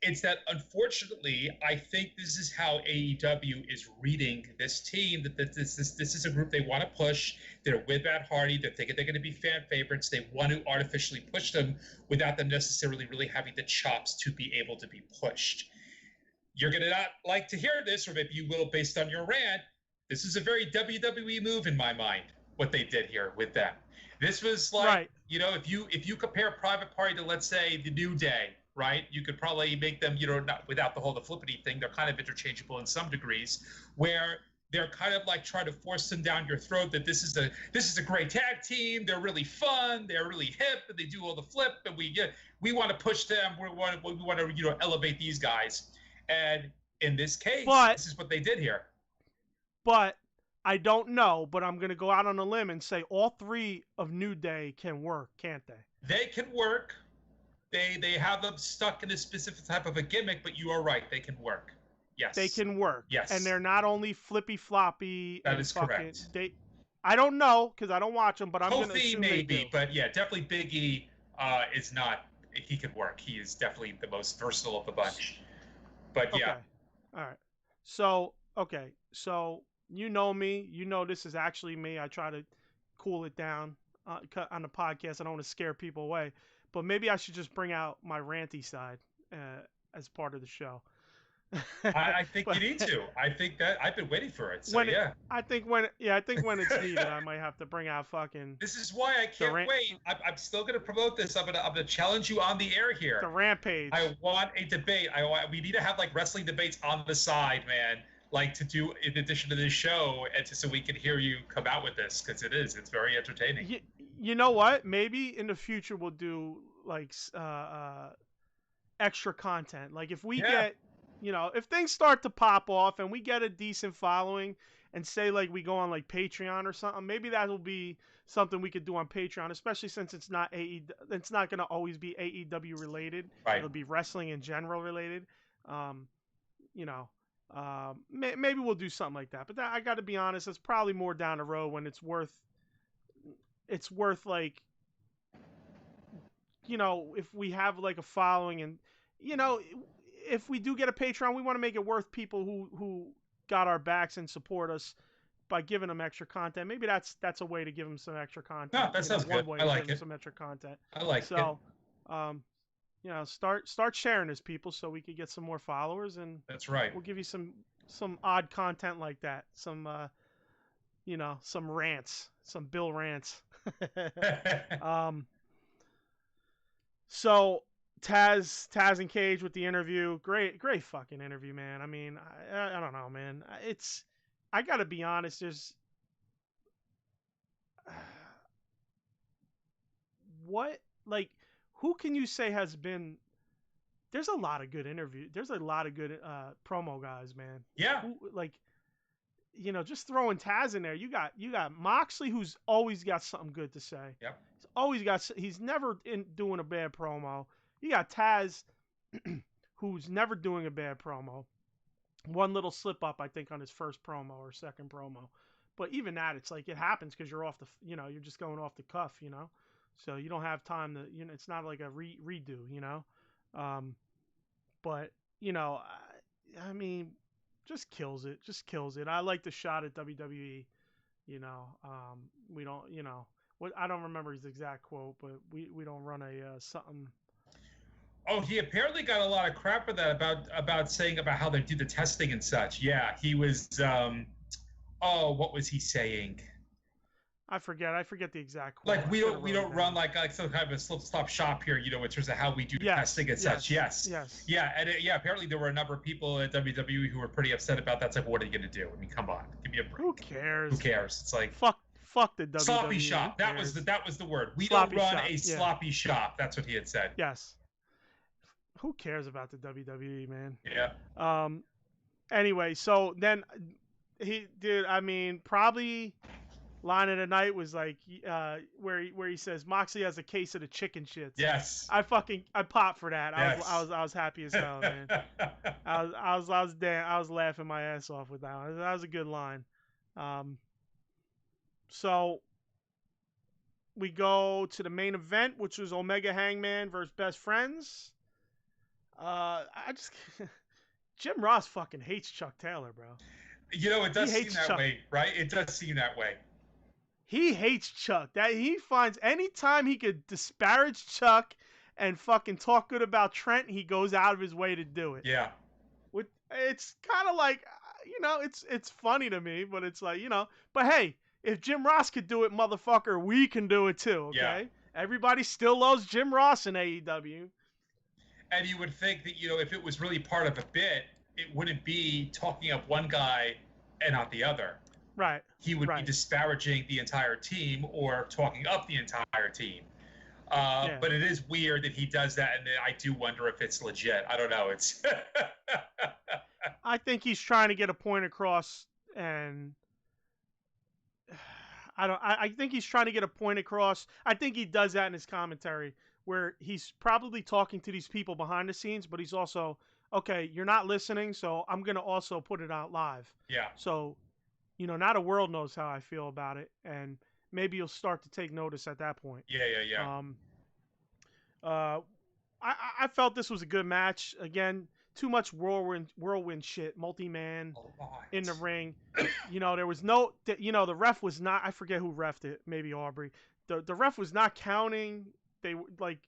It's that, unfortunately, I think this is how AEW is reading this team, that this is a group they want to push. They're with Matt Hardy. They're thinking they're going to be fan favorites. They want to artificially push them without them necessarily really having the chops to be able to be pushed. You're going to not like to hear this, or maybe you will based on your rant. This is a very WWE move in my mind, what they did here with them. This was like, right. You know, if you compare Private Party to, let's say, the New Day, right? You could probably make them, not without the flippity thing. They're kind of interchangeable in some degrees, where they're kind of like trying to force them down your throat that this is a great tag team. They're really fun. They're really hip, and they do all the flip. And we want to push them. We want to elevate these guys. And in this case, this is what they did here. But I don't know, but I'm going to go out on a limb and say all three of New Day can work, can't they? They can work. They have them stuck in a specific type of a gimmick, but you are right. They can work. Yes. They can work. Yes. And they're not only flippy floppy. That is correct. I don't know because I don't watch them, but I'm going to assume maybe, they do. But yeah, definitely Big E is not. He could work. He is definitely the most versatile of the bunch. But yeah. Okay. All right. So you know me. You know this is actually me. I try to cool it down on the podcast. I don't want to scare people away. But maybe I should just bring out my ranty side as part of the show. I think you need to. I think that I've been waiting for it. So I think when it's needed, I might have to bring out fucking. This is why I can't wait. I'm still gonna promote this. I'm gonna challenge you on the air here. The rampage. I want a debate. We need to have like wrestling debates on the side, man. Like to do in addition to this show, and so we can hear you come out with this because it's very entertaining. You know what? Maybe in the future we'll do like extra content. Like if we get if things start to pop off and we get a decent following, and say like we go on like Patreon or something, maybe that'll be something we could do on Patreon, especially since it's not it's not going to always be AEW related. Right. It'll be wrestling in general related. Maybe we'll do something like that. But I got to be honest, it's probably more down the road when it's worth like, if we have like a following, and if we do get a Patreon, we want to make it worth people who got our backs and support us by giving them extra content. Maybe that's a way to give them some extra content. No, that sounds good. I like it. Some extra content. I like it. So, start sharing this, people, so we could get some more followers, and that's right. We'll give you some odd content like that. Some some rants, some Bill rants. So Taz and Cage with the interview. Great fucking interview, man. I mean, I don't know, man. I gotta be honest. There's who can you say has been? There's a lot of good interview. There's a lot of good promo guys, man. Yeah. Just throwing Taz in there. You got Moxley, who's always got something good to say. Yep. He's never doing a bad promo. You got Taz, who's never doing a bad promo. One little slip up, I think, on his first promo or second promo. But even that, it's like it happens because you're off the, you're just going off the cuff, So you don't have time to, it's not like a redo, But, I mean, just kills it. Just kills it. I like the shot at WWE, we don't, I don't remember his exact quote, but we don't run a something. Oh, he apparently got a lot of crap for that about saying about how they do the testing and such. Yeah, he was. What was he saying? I forget the exact quote. Like we don't run like some kind of a slip-slop shop here, in terms of how we do testing and such. Yes. Yeah, and apparently there were a number of people at WWE who were pretty upset about that. It's like, what are you gonna do? I mean, come on, give me a break. Who cares? It's like fuck the WWE. Sloppy shop. That was the word. We don't run a sloppy shop. That's what he had said. Yes. Who cares about the WWE, man? Yeah. Anyway, so then probably line of the night was like where he says Moxley has a case of the chicken shits. Yes. I popped for that. Yes. I was happy as hell, man. I was laughing my ass off with that one. That was a good line. So we go to the main event, which was Omega Hangman versus Best Friends. Jim Ross fucking hates Chuck Taylor, bro. It does seem that way, right? It does seem that way. He hates Chuck. That he finds anytime he could disparage Chuck and fucking talk good about Trent, he goes out of his way to do it. Yeah. It's kind of like, it's funny to me, but it's like, but hey, if Jim Ross could do it, motherfucker, we can do it too, okay? Yeah. Everybody still loves Jim Ross in AEW. And you would think that, if it was really part of a bit, it wouldn't be talking up one guy and not the other. Right. He would be disparaging the entire team or talking up the entire team. But it is weird that he does that, and I do wonder if it's legit. I don't know. It's. I think he's trying to get a point across, and I think he's trying to get a point across. I think he does that in his commentary, where he's probably talking to these people behind the scenes, but he's also, okay, you're not listening, so I'm going to also put it out live. Yeah. So, now the world knows how I feel about it, and maybe you'll start to take notice at that point. Yeah. I felt this was a good match. Again, too much whirlwind shit, multi-man in the ring. There was no, the ref was not, I forget who refed it, maybe Aubrey. The ref was not counting. They like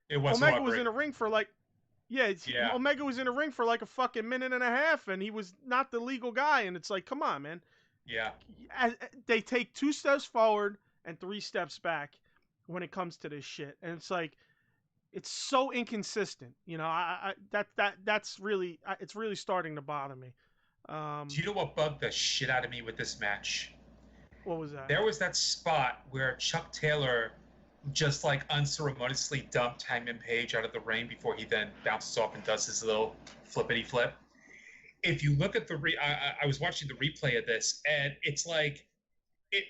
it was Omega was in a ring for like Omega was in a ring for like a fucking minute and a half, and he was not the legal guy, and it's like, come on, man. Yeah. They take 2 steps forward and 3 steps back when it comes to this shit, and it's like it's so inconsistent. That's really it's really starting to bother me. Do you know what bugged the shit out of me with this match? What was that? There was that spot where Chuck Taylor just like unceremoniously dumped Hangman Page out of the ring before he then bounces off and does his little flippity flip. if you look at I was watching the replay of this, and it's like it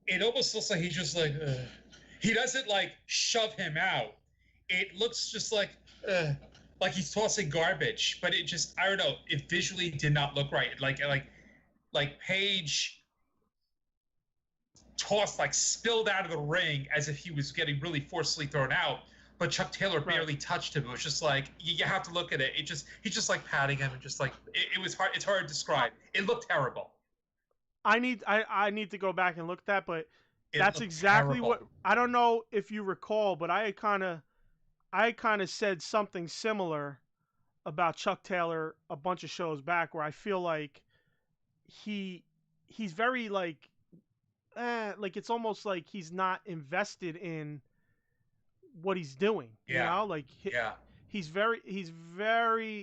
it almost looks like he's just like he doesn't like shove him out. It looks just like he's tossing garbage, but it just I don't know. It visually did not look right. Like Paige tossed like spilled out of the ring as if he was getting really forcefully thrown out. But Chuck Taylor barely touched him. It was just like you have to look at it. He's just like patting him and just like it was hard. It's hard to describe. It looked terrible. I need to go back and look at that, but that's exactly terrible. what I don't know if you recall, but I kind of said something similar about Chuck Taylor a bunch of shows back, where I feel like he's very like it's almost like he's not invested in what he's doing. Yeah. You know, like he's very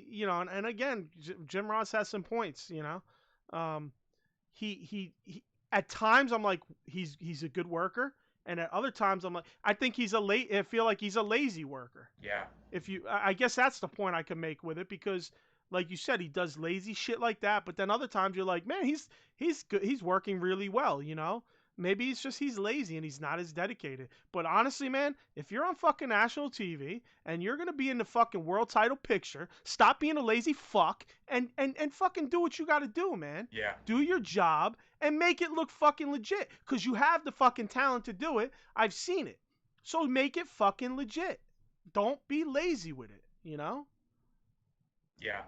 you know, and again, Jim Ross has some points. You know, he at times I'm like he's a good worker, and at other times I'm like I feel like he's a lazy worker. Yeah. I guess that's the point I can make with it, because like you said, he does lazy shit like that, but then other times you're like, man, he's good, he's working really well, you know? Maybe it's just he's lazy and he's not as dedicated. But honestly, man, if you're on fucking national TV and you're gonna be in the fucking world title picture, stop being a lazy fuck and fucking do what you gotta do, man. Yeah. Do your job and make it look fucking legit. Cause you have the fucking talent to do it. I've seen it. So make it fucking legit. Don't be lazy with it, you know? Yeah.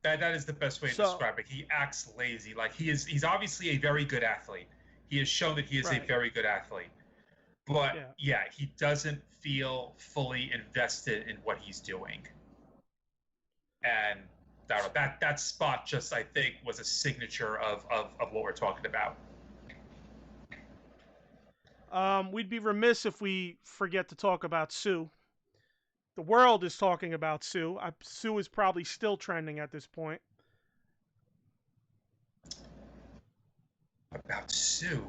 That is the best way to describe it. He acts lazy. Like he's obviously a very good athlete. He has shown that he is a very good athlete. But yeah, he doesn't feel fully invested in what he's doing. And that spot just, I think, was a signature of what we're talking about. We'd be remiss if we forget to talk about Sue. The world is talking about Sue. Sue is probably still trending at this point. About Sue?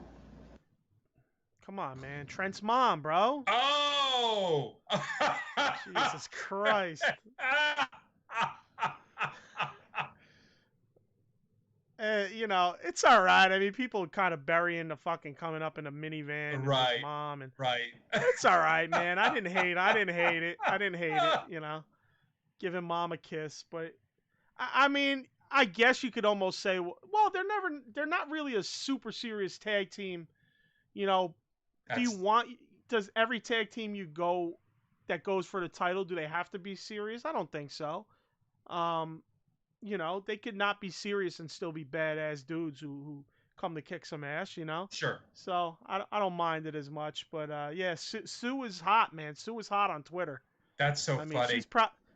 Come on, man. Trent's mom, bro. Oh! Jesus Christ. You know, it's all right. I mean, people kind of burying the fucking coming up in a minivan with his mom, and it's all right, man. I didn't hate it. You know, giving mom a kiss, but I mean, I guess you could almost say, well, they're not really a super serious tag team. You know, does every tag team that goes for the title, do they have to be serious? I don't think so. You know, they could not be serious and still be badass dudes who come to kick some ass, you know? Sure. So I don't mind it as much. But yeah, Sue is hot, man. Sue is hot on Twitter. That's so funny. She's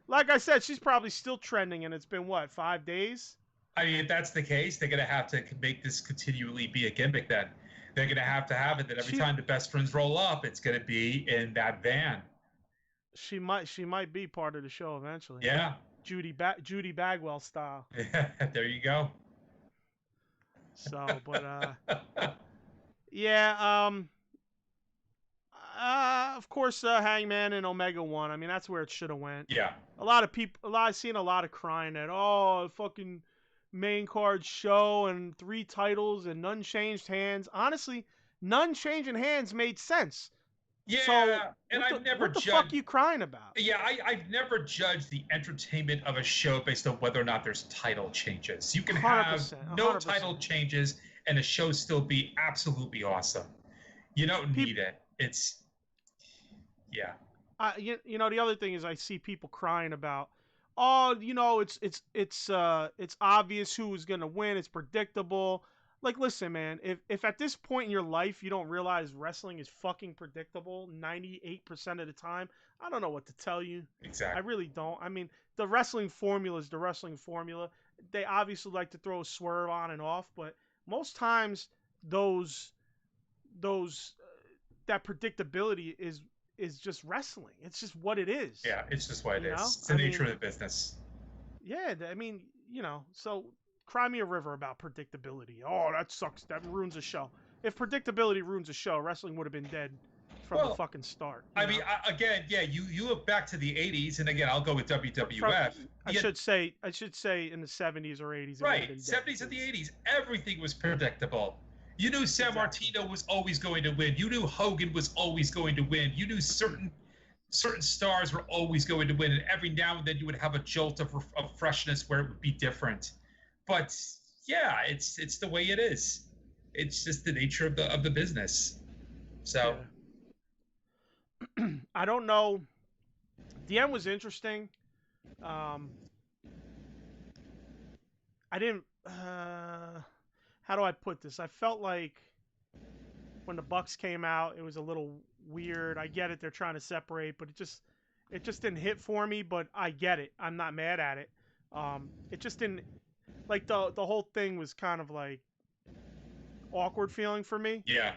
like I said, she's probably still trending, and it's been, what, 5 days? I mean, if that's the case, they're going to have to make this continually be a gimmick then. They're going to have that every time the best friends roll up, it's going to be in that van. She might be part of the show eventually. Yeah. Judy Bagwell style. There you go. So, but yeah, of course, Hangman and Omega won. I mean, that's where it should have went. Yeah. I've seen a lot of crying at, fucking main card show and 3 titles and none changed hands. Honestly, none changing hands made sense. Yeah, so, and I've never judged. What the fuck are you crying about? Yeah, I've never judged the entertainment of a show based on whether or not there's title changes. You can have 100%. no title changes and a show still be absolutely awesome. You don't need it. It's, yeah. You know, the other thing is I see people crying about, you know, it's obvious who's gonna win. It's predictable. Like, listen, man, if at this point in your life you don't realize wrestling is fucking predictable 98% of the time, I don't know what to tell you. Exactly. I really don't. I mean, the wrestling formula is the wrestling formula. They obviously like to throw a swerve on and off, but most times that predictability is just wrestling. It's just what it is. Yeah, it's just what it is. It's the nature of the business. Yeah, I mean, you know, so cry me a river about predictability. Oh, that sucks. That ruins a show. If predictability ruins a show, wrestling would have been dead from the fucking start. I mean, again, yeah, you look back to the 80s, and again, I'll go with WWF. I should say in the 70s or 80s. Right, 70s and the 80s, everything was predictable. You knew San Martino was always going to win. You knew Hogan was always going to win. You knew certain stars were always going to win, and every now and then you would have a jolt of freshness where it would be different. But yeah, it's the way it is. It's just the nature of the business. So yeah. I don't know. The end was interesting. I didn't. How do I put this? I felt like when the Bucks came out, it was a little weird. I get it; they're trying to separate, but it just didn't hit for me. But I get it. I'm not mad at it. It just didn't. Like the whole thing was kind of like awkward feeling for me. Yeah.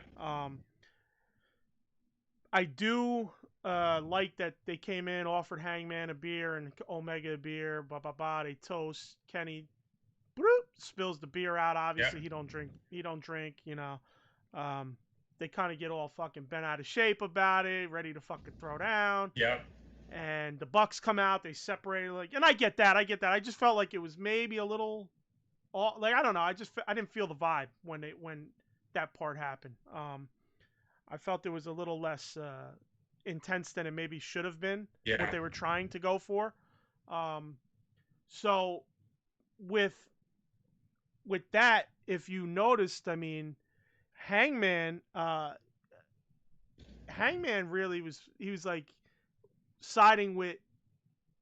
I do like that they came in, offered Hangman a beer and Omega a beer. They toast. Kenny spills the beer out. Obviously, he don't drink. You know. They kind of get all fucking bent out of shape about it, ready to fucking throw down. Yeah. And the Bucks come out. They separate. And I get that. I just felt like it was maybe a little. I don't know. I didn't feel the vibe when that part happened. I felt it was a little less intense than it maybe should have been. Yeah. What they were trying to go for. So with that, if you noticed, I mean, Hangman really was like siding with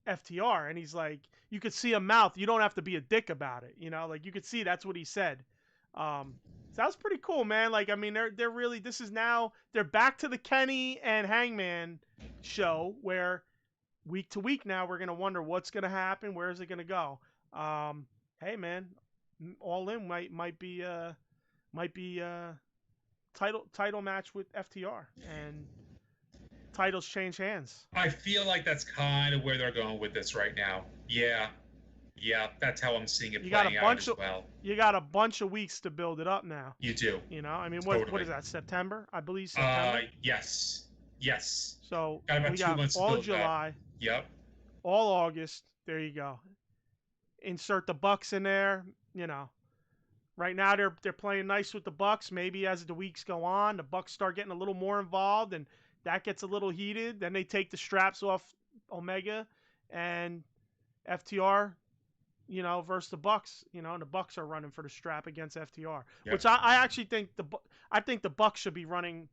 FTR, and he's like, you could see a mouth. You don't have to be a dick about it, you know. Like you could see that's what he said. So that was pretty cool, man. Like I mean, they're really they're back to the Kenny and Hangman show where week to week now we're gonna wonder what's gonna happen, where is it gonna go. Hey man, All In might be title match with FTR, and titles change hands. I feel like that's kind of where they're going with this right now. Yeah, that's how I'm seeing it playing out as well. You got a bunch of weeks to build it up now. You do. You know, I mean, totally. What is that? September, I believe. September. Yes. So got about 2 months all to build July. That. Yep. All August. There you go. Insert the Bucks in there. You know, right now they're playing nice with the Bucks. Maybe as the weeks go on, the Bucks start getting a little more involved, and that gets a little heated. Then they take the straps off Omega and FTR, you know, versus the Bucks. You know, and the Bucks are running for the strap against FTR, which I actually think the Bucks should be running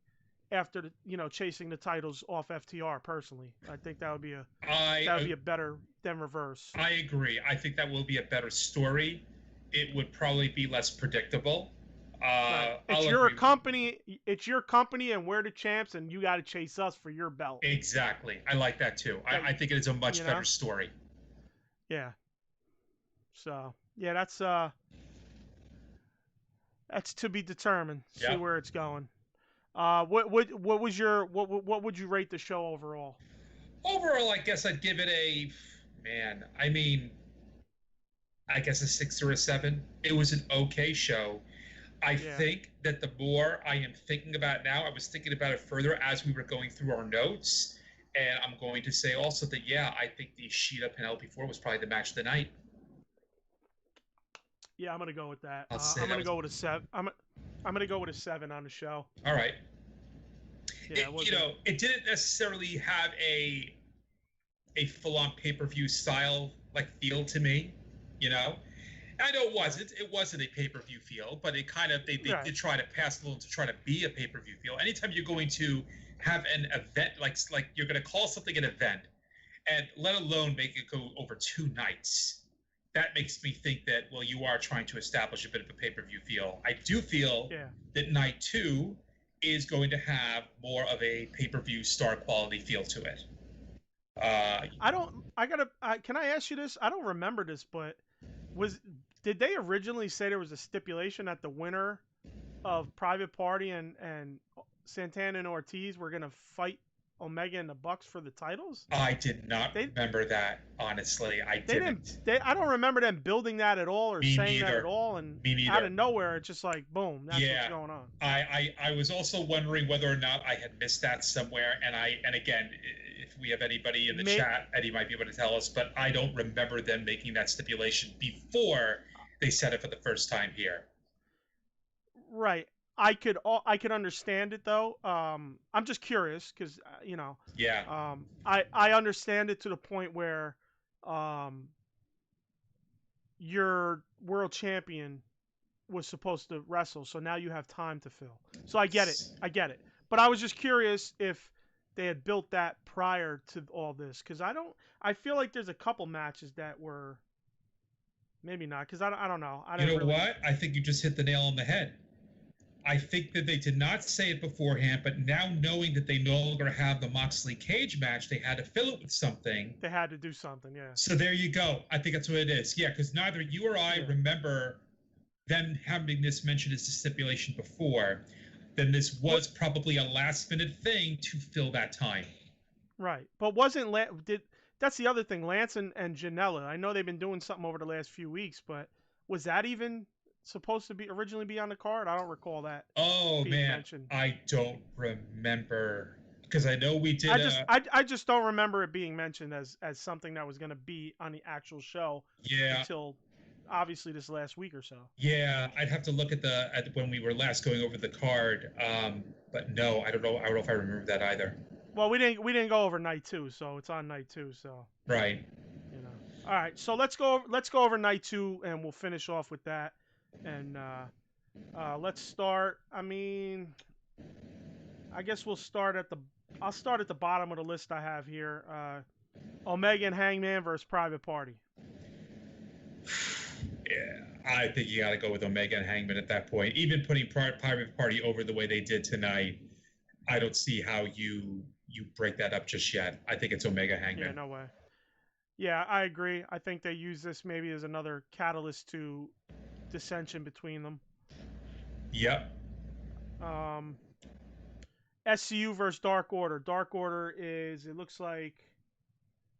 after chasing the titles off FTR. Personally, I think that would be a better than reverse. I agree. I think that will be a better story. It would probably be less predictable. Right. It's your company, and we're the champs, and you got to chase us for your belt. Exactly. I like that too. I think it is a much better story. Yeah. So yeah, that's to be determined. See where it's going. What would you rate the show overall? Overall, I guess I'd give it I guess a 6 or a 7. It was an okay show. I think that the more I am thinking about it now, I was thinking about it further as we were going through our notes, and I'm going to say also that I think the Shida Penelope Ford was probably the match of the night. Yeah, I'm gonna go with that. I'm gonna go with a 7. I'm gonna go with a 7 on the show. All right. Yeah, it didn't necessarily have a full-on pay-per-view style feel to me. I know it wasn't a pay-per-view feel, but it kind of they did try to pass a little to try to be a pay-per-view feel. Anytime you're going to have an event like you're going to call something an event, and let alone make it go over 2 nights, that makes me think that you are trying to establish a bit of a pay-per-view feel. I do feel that night 2 is going to have more of a pay-per-view star quality feel to it. Can I ask you this? I don't remember this, but did they originally say there was a stipulation that the winner of Private Party and Santana and Ortiz were going to fight Omega and the Bucks for the titles? I did not remember that, honestly. I didn't. I don't remember them building that at all or Me saying that neither. at all. And Me neither. out of nowhere, it's just like, boom, that's what's going on. I was also wondering whether or not I had missed that somewhere. And again, if we have anybody in the chat, Eddie might be able to tell us, but I don't remember them making that stipulation before they said it for the first time here. Right. I could understand it though. I'm just curious because Yeah. I understand it to the point where your world champion was supposed to wrestle, so now you have time to fill. So I get it. But I was just curious if they had built that prior to all this, because I feel like there's a couple matches that were maybe not, because I don't know. What? I think you just hit the nail on the head. I think that they did not say it beforehand, but now knowing that they no longer have the Moxley Cage match, they had to fill it with something. They had to do something, yeah. So there you go. I think that's what it is. Yeah, because neither you or I remember them having this mentioned as a stipulation before. Then this was probably a last-minute thing to fill that time. Right. But that's the other thing, Lance and Janela. I know they've been doing something over the last few weeks, but was that even supposed to be originally be on the card? I don't recall that. Oh man, mentioned. I don't remember, because I know we did. I just don't remember it being mentioned as something that was going to be on the actual show. Yeah. Until obviously this last week or so. Yeah, I'd have to look at when we were last going over the card. But no, I don't know. I don't know if I remember that either. Well, we didn't go over night 2, so it's on night 2. So. Right. All right, so let's go over night 2, and we'll finish off with that. And let's start. I mean, I guess I'll start at the bottom of the list I have here. Omega and Hangman versus Private Party. Yeah, I think you got to go with Omega and Hangman at that point. Even putting Private Party over the way they did tonight, I don't see how you break that up just yet. I think it's Omega Hangman. Yeah, no way. Yeah, I agree. I think they use this maybe as another catalyst to dissension between them. Yep. SCU versus Dark Order. Dark Order is, it looks like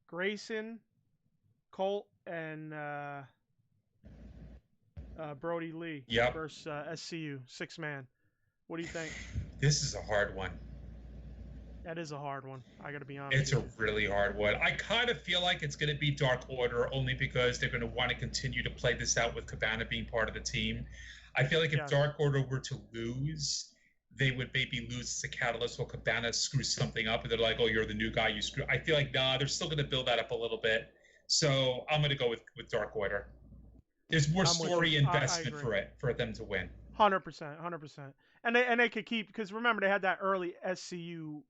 Grayson, Colt, and Brody Lee versus SCU, 6-man. What do you think? This is a hard one. That is a hard one. I got to be honest. It's a really hard one. I kind of feel like it's going to be Dark Order only because they're going to want to continue to play this out with Cabana being part of the team. I feel like if Dark Order were to lose, they would maybe lose as a catalyst while Cabana screws something up and they're like, oh, you're the new guy, you screw. I feel like, they're still going to build that up a little bit. So I'm going to go with Dark Order. There's more story investment for them to win. 100%. And they could keep, because remember, they had that early SCU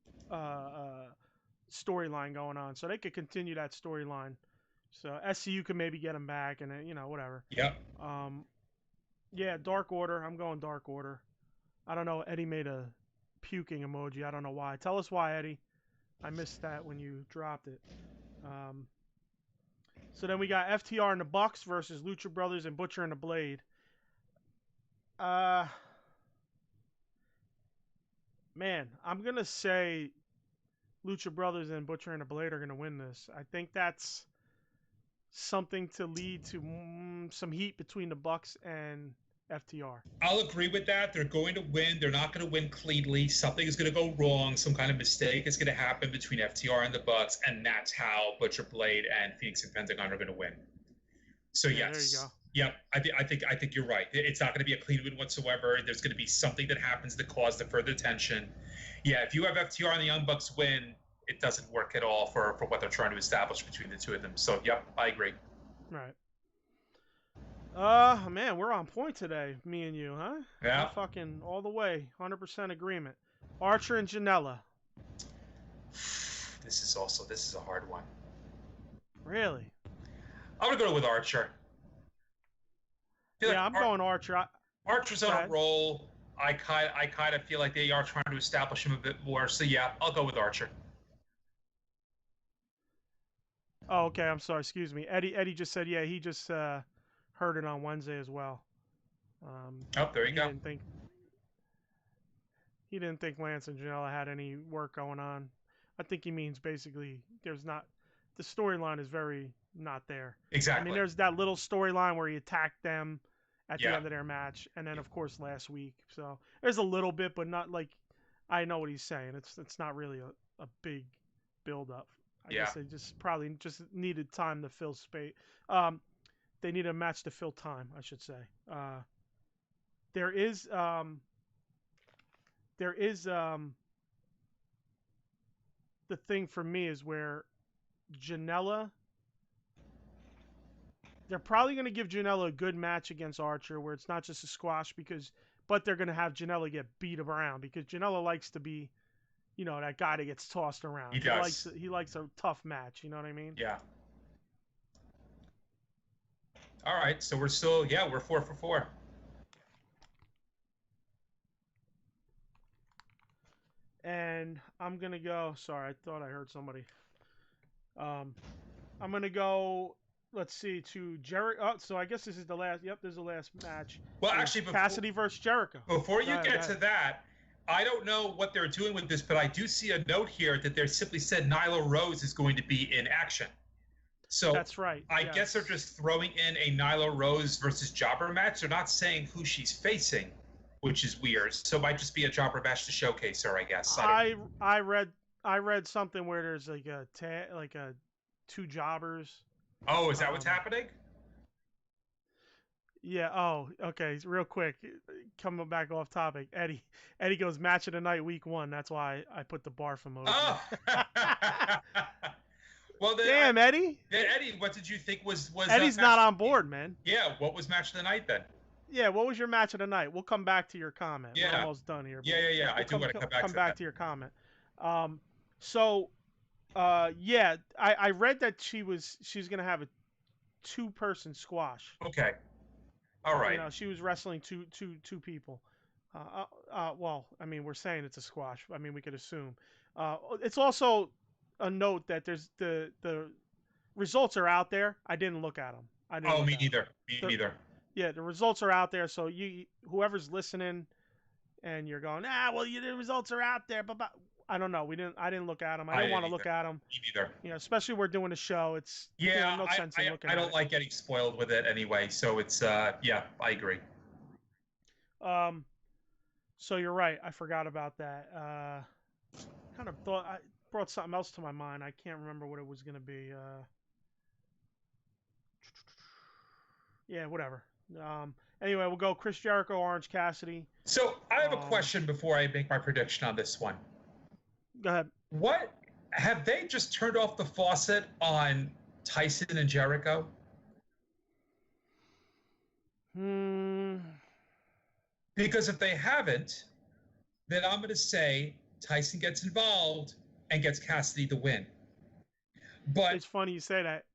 storyline going on, so they could continue that storyline. So SCU could maybe get them back, and whatever. Yep. Yeah, Dark Order. I'm going Dark Order. I don't know. Eddie made a puking emoji. I don't know why. Tell us why, Eddie. I missed that when you dropped it. So then we got FTR and the Bucks versus Lucha Brothers and Butcher and the Blade. Man, I'm gonna say Lucha Brothers and Butcher and the Blade are going to win this. I think that's something to lead to some heat between the Bucks and FTR. I'll agree with that. They're going to win. They're not going to win cleanly. Something is going to go wrong. Some kind of mistake is going to happen between FTR and the Bucks, and that's how Butcher, Blade, and Phoenix and Pentagon are going to win. So yes. There you go. Yep, I think you're right. It's not going to be a clean win whatsoever. There's going to be something that happens that causes the further tension. Yeah, if you have FTR and the Young Bucks win, it doesn't work at all for what they're trying to establish between the two of them. So, yep, I agree. Right. Man, we're on point today, me and you, huh? Yeah. We're fucking all the way, 100% agreement. Archer and Janela. This is a hard one. Really? I'm going to go with Archer. Yeah, I'm going Archer. Archer's on a roll. I kind of feel like they are trying to establish him a bit more. So yeah, I'll go with Archer. Oh, okay. I'm sorry. Excuse me. Eddie just said, yeah, he just heard it on Wednesday as well. There you go. He didn't think Lance and Janela had any work going on. I think he means basically there's not the storyline is very not there. Exactly. I mean, there's that little storyline where he attacked them at the Yeah. end of their match, and then of course last week. So there's a little bit, but not like I know what he's saying. It's not really a big build up. I guess they just probably just needed time to fill space. They need a match to fill time, I should say. There is the thing for me is where Janela. They're probably going to give Janela a good match against Archer, where it's not just a squash but they're going to have Janela get beat around because Janela likes to be, that guy that gets tossed around. He does. He likes a tough match. You know what I mean? Yeah. All right, so we're 4 for 4. And I'm gonna go. Sorry, I thought I heard somebody. I'm gonna go. Let's see, to Jericho. Oh, so I guess this is the last. Yep, this is the last match. Well, actually, Cassidy versus Jericho. Before you get to that, I don't know what they're doing with this, but I do see a note here that they simply said Nyla Rose is going to be in action. So that's right. I guess they're just throwing in a Nyla Rose versus Jobber match. They're not saying who she's facing, which is weird. So it might just be a Jobber match to showcase her, I guess. I read something where there's like a two jobbers. Oh, is that what's happening? Yeah. Oh, okay. Real quick, coming back off topic. Eddie goes match of the night, week 1. That's why I put the barf emoji. Oh. Well, then, damn, Eddie. Then Eddie, what did you think was Eddie's not on board, man. Yeah. What was match of the night then? Yeah. What was your match of the night? We'll come back to your comment. Yeah. We're almost done here. Yeah. I do want to come back to your comment. Yeah, I read that she's gonna have a 2-person squash. Okay. All right. She was wrestling two people. Well, I mean, we're saying it's a squash. I mean, we could assume. It's also a note that there's the results are out there. I didn't look at them. Me neither. Me neither. Yeah, the results are out there. So whoever's listening, and you're going, well, the results are out there, but I don't know. I didn't look at them. I didn't want to look at them. Me neither. Especially we're doing a show. It's no sense in looking at it. I don't like getting spoiled with it anyway. So it's I agree. So you're right. I forgot about that. Kind of thought I brought something else to my mind. I can't remember what it was going to be. Yeah, whatever. Anyway, we'll go Chris Jericho, Orange Cassidy. So I have a question before I make my prediction on this one. Go ahead. What have they just turned off the faucet on Tyson and Jericho? Because if they haven't, then I'm going to say Tyson gets involved and gets Cassidy the win. But it's funny you say that.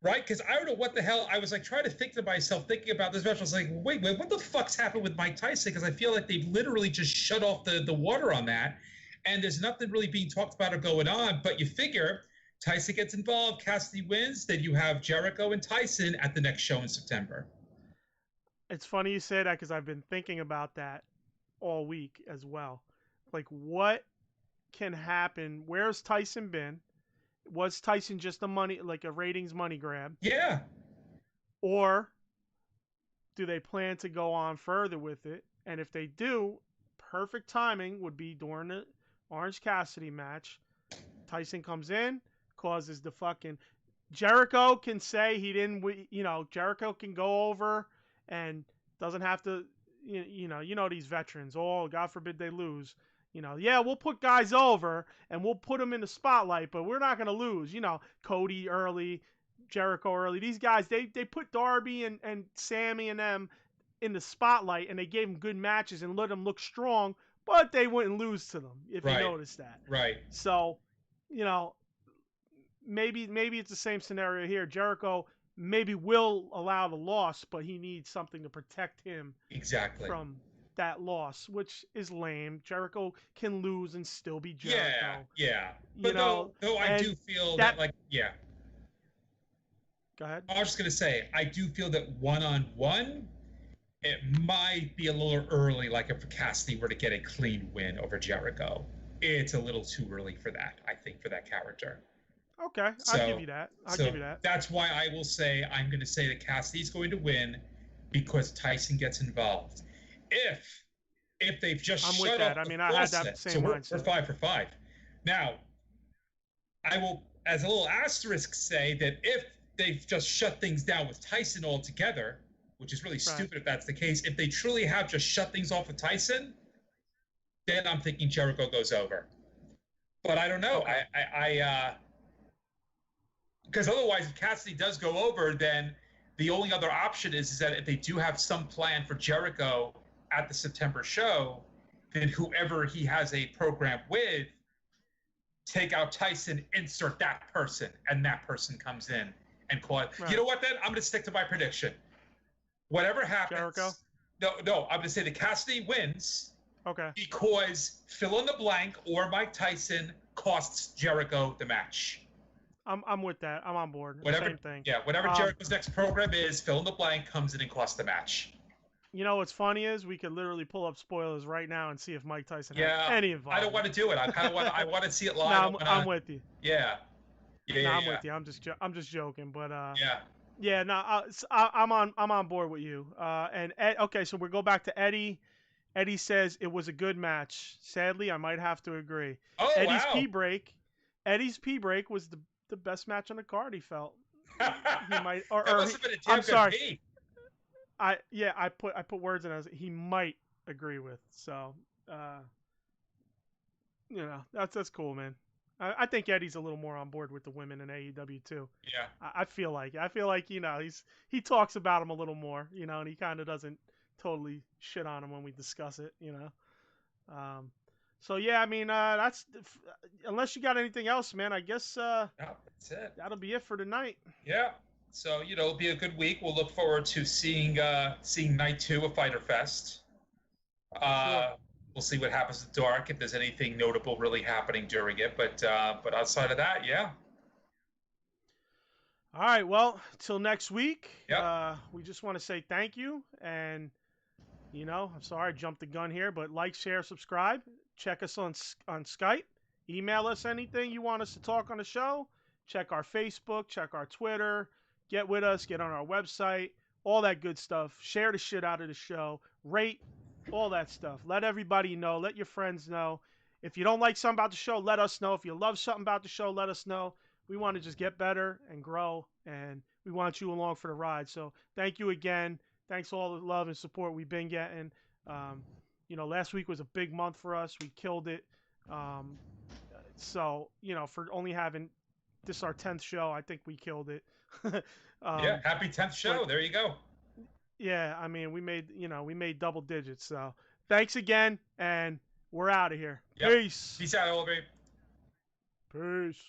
Right? Because I don't know what the hell. I was like trying to think to myself, thinking about this match. I was like, wait, what the fuck's happened with Mike Tyson? Because I feel like they've literally just shut off the water on that. And there's nothing really being talked about or going on. But you figure Tyson gets involved, Cassidy wins, then you have Jericho and Tyson at the next show in September. It's funny you say that because I've been thinking about that all week as well. Like, what can happen? Where's Tyson been? Was Tyson just a ratings money grab? Yeah. Or do they plan to go on further with it? And if they do, perfect timing would be during the Orange Cassidy match. Tyson comes in, causes the fucking... Jericho can say he didn't... Jericho can go over and doesn't have to... these veterans. Oh, God forbid they lose. We'll put guys over and we'll put them in the spotlight, but we're not going to lose. Cody early, Jericho early. These guys, they put Darby and Sammy and them in the spotlight, and they gave them good matches and let them look strong, but they wouldn't lose to them, if you notice that. Right. So, maybe it's the same scenario here. Jericho maybe will allow the loss, but he needs something to protect him from that loss, which is lame. Jericho can lose and still be Jericho. Yeah. But though I do feel that Go ahead. I was just going to say, I do feel that one-on-one, it might be a little early, like if Cassidy were to get a clean win over Jericho. it's a little too early for that, I think, for that character. Okay, I'll give you that. I'll give you that. That's why I will say I'm going to say that Cassidy's going to win because Tyson gets involved. If they've just I'm shut with that. up I mean, the I had faucet, that same so we're mindset. 5 for 5. Now, I will, as a little asterisk, say that if they've just shut things down with Tyson altogether, which is really stupid if that's the case, if they truly have just shut things off with Tyson, then I'm thinking Jericho goes over. But I don't know. Okay. Because otherwise, if Cassidy does go over, then the only other option is that if they do have some plan for Jericho at the September show, then whoever he has a program with, take out Tyson, insert that person, and that person comes in and call it. Right. You know what, then? I'm going to stick to my prediction. Whatever happens. Jericho? No, I'm going to say that Cassidy wins. Okay. Because fill in the blank or Mike Tyson costs Jericho the match. I'm with that. I'm on board. Same thing. Yeah, whatever Jericho's next program is, fill in the blank, comes in and costs the match. You know what's funny is we could literally pull up spoilers right now and see if Mike Tyson has any involvement. I don't want to do it. I want to see it live. I'm with you. Yeah. I'm with you. I'm just joking, but yeah. Yeah, no, I'm on board with you. And okay, so we'll go back to Eddie. Eddie says it was a good match. Sadly, I might have to agree. Oh, Eddie's wow. Eddie's P break was the best match on the card. He felt. He might. That must have been a damn I'm sorry. P. I put words in as he might agree with. So, that's cool, man. I think Eddie's a little more on board with the women in AEW too. Yeah. I feel like he talks about them a little more, and he kind of doesn't totally shit on them when we discuss it, So yeah, I mean, that's unless you got anything else, man. I guess no, that's it. That'll be it for tonight. Yeah. So it'll be a good week. We'll look forward to seeing night 2 of Fyter Fest. Sure. We'll see what happens at dark if there's anything notable really happening during it. But outside of that, yeah. All right. Well, till next week. Yep. We just want to say thank you, and I'm sorry I jumped the gun here, but like, share, subscribe. Check us on Skype. Email us anything you want us to talk on the show. Check our Facebook. Check our Twitter. Get with us. Get on our website. All that good stuff. Share the shit out of the show. Rate. All that stuff. Let everybody know. Let your friends know. If you don't like something about the show, let us know. If you love something about the show, let us know. We want to just get better and grow, and we want you along for the ride. So thank you again. Thanks for all the love and support we've been getting. Last week was a big month for us. We killed it. So, for only having this our 10th show, I think we killed it. Yeah, happy 10th show. There you go. Yeah, I mean, we made double digits. So thanks again, and we're out of here. Yep. Peace. Peace out, Blubrry. Peace.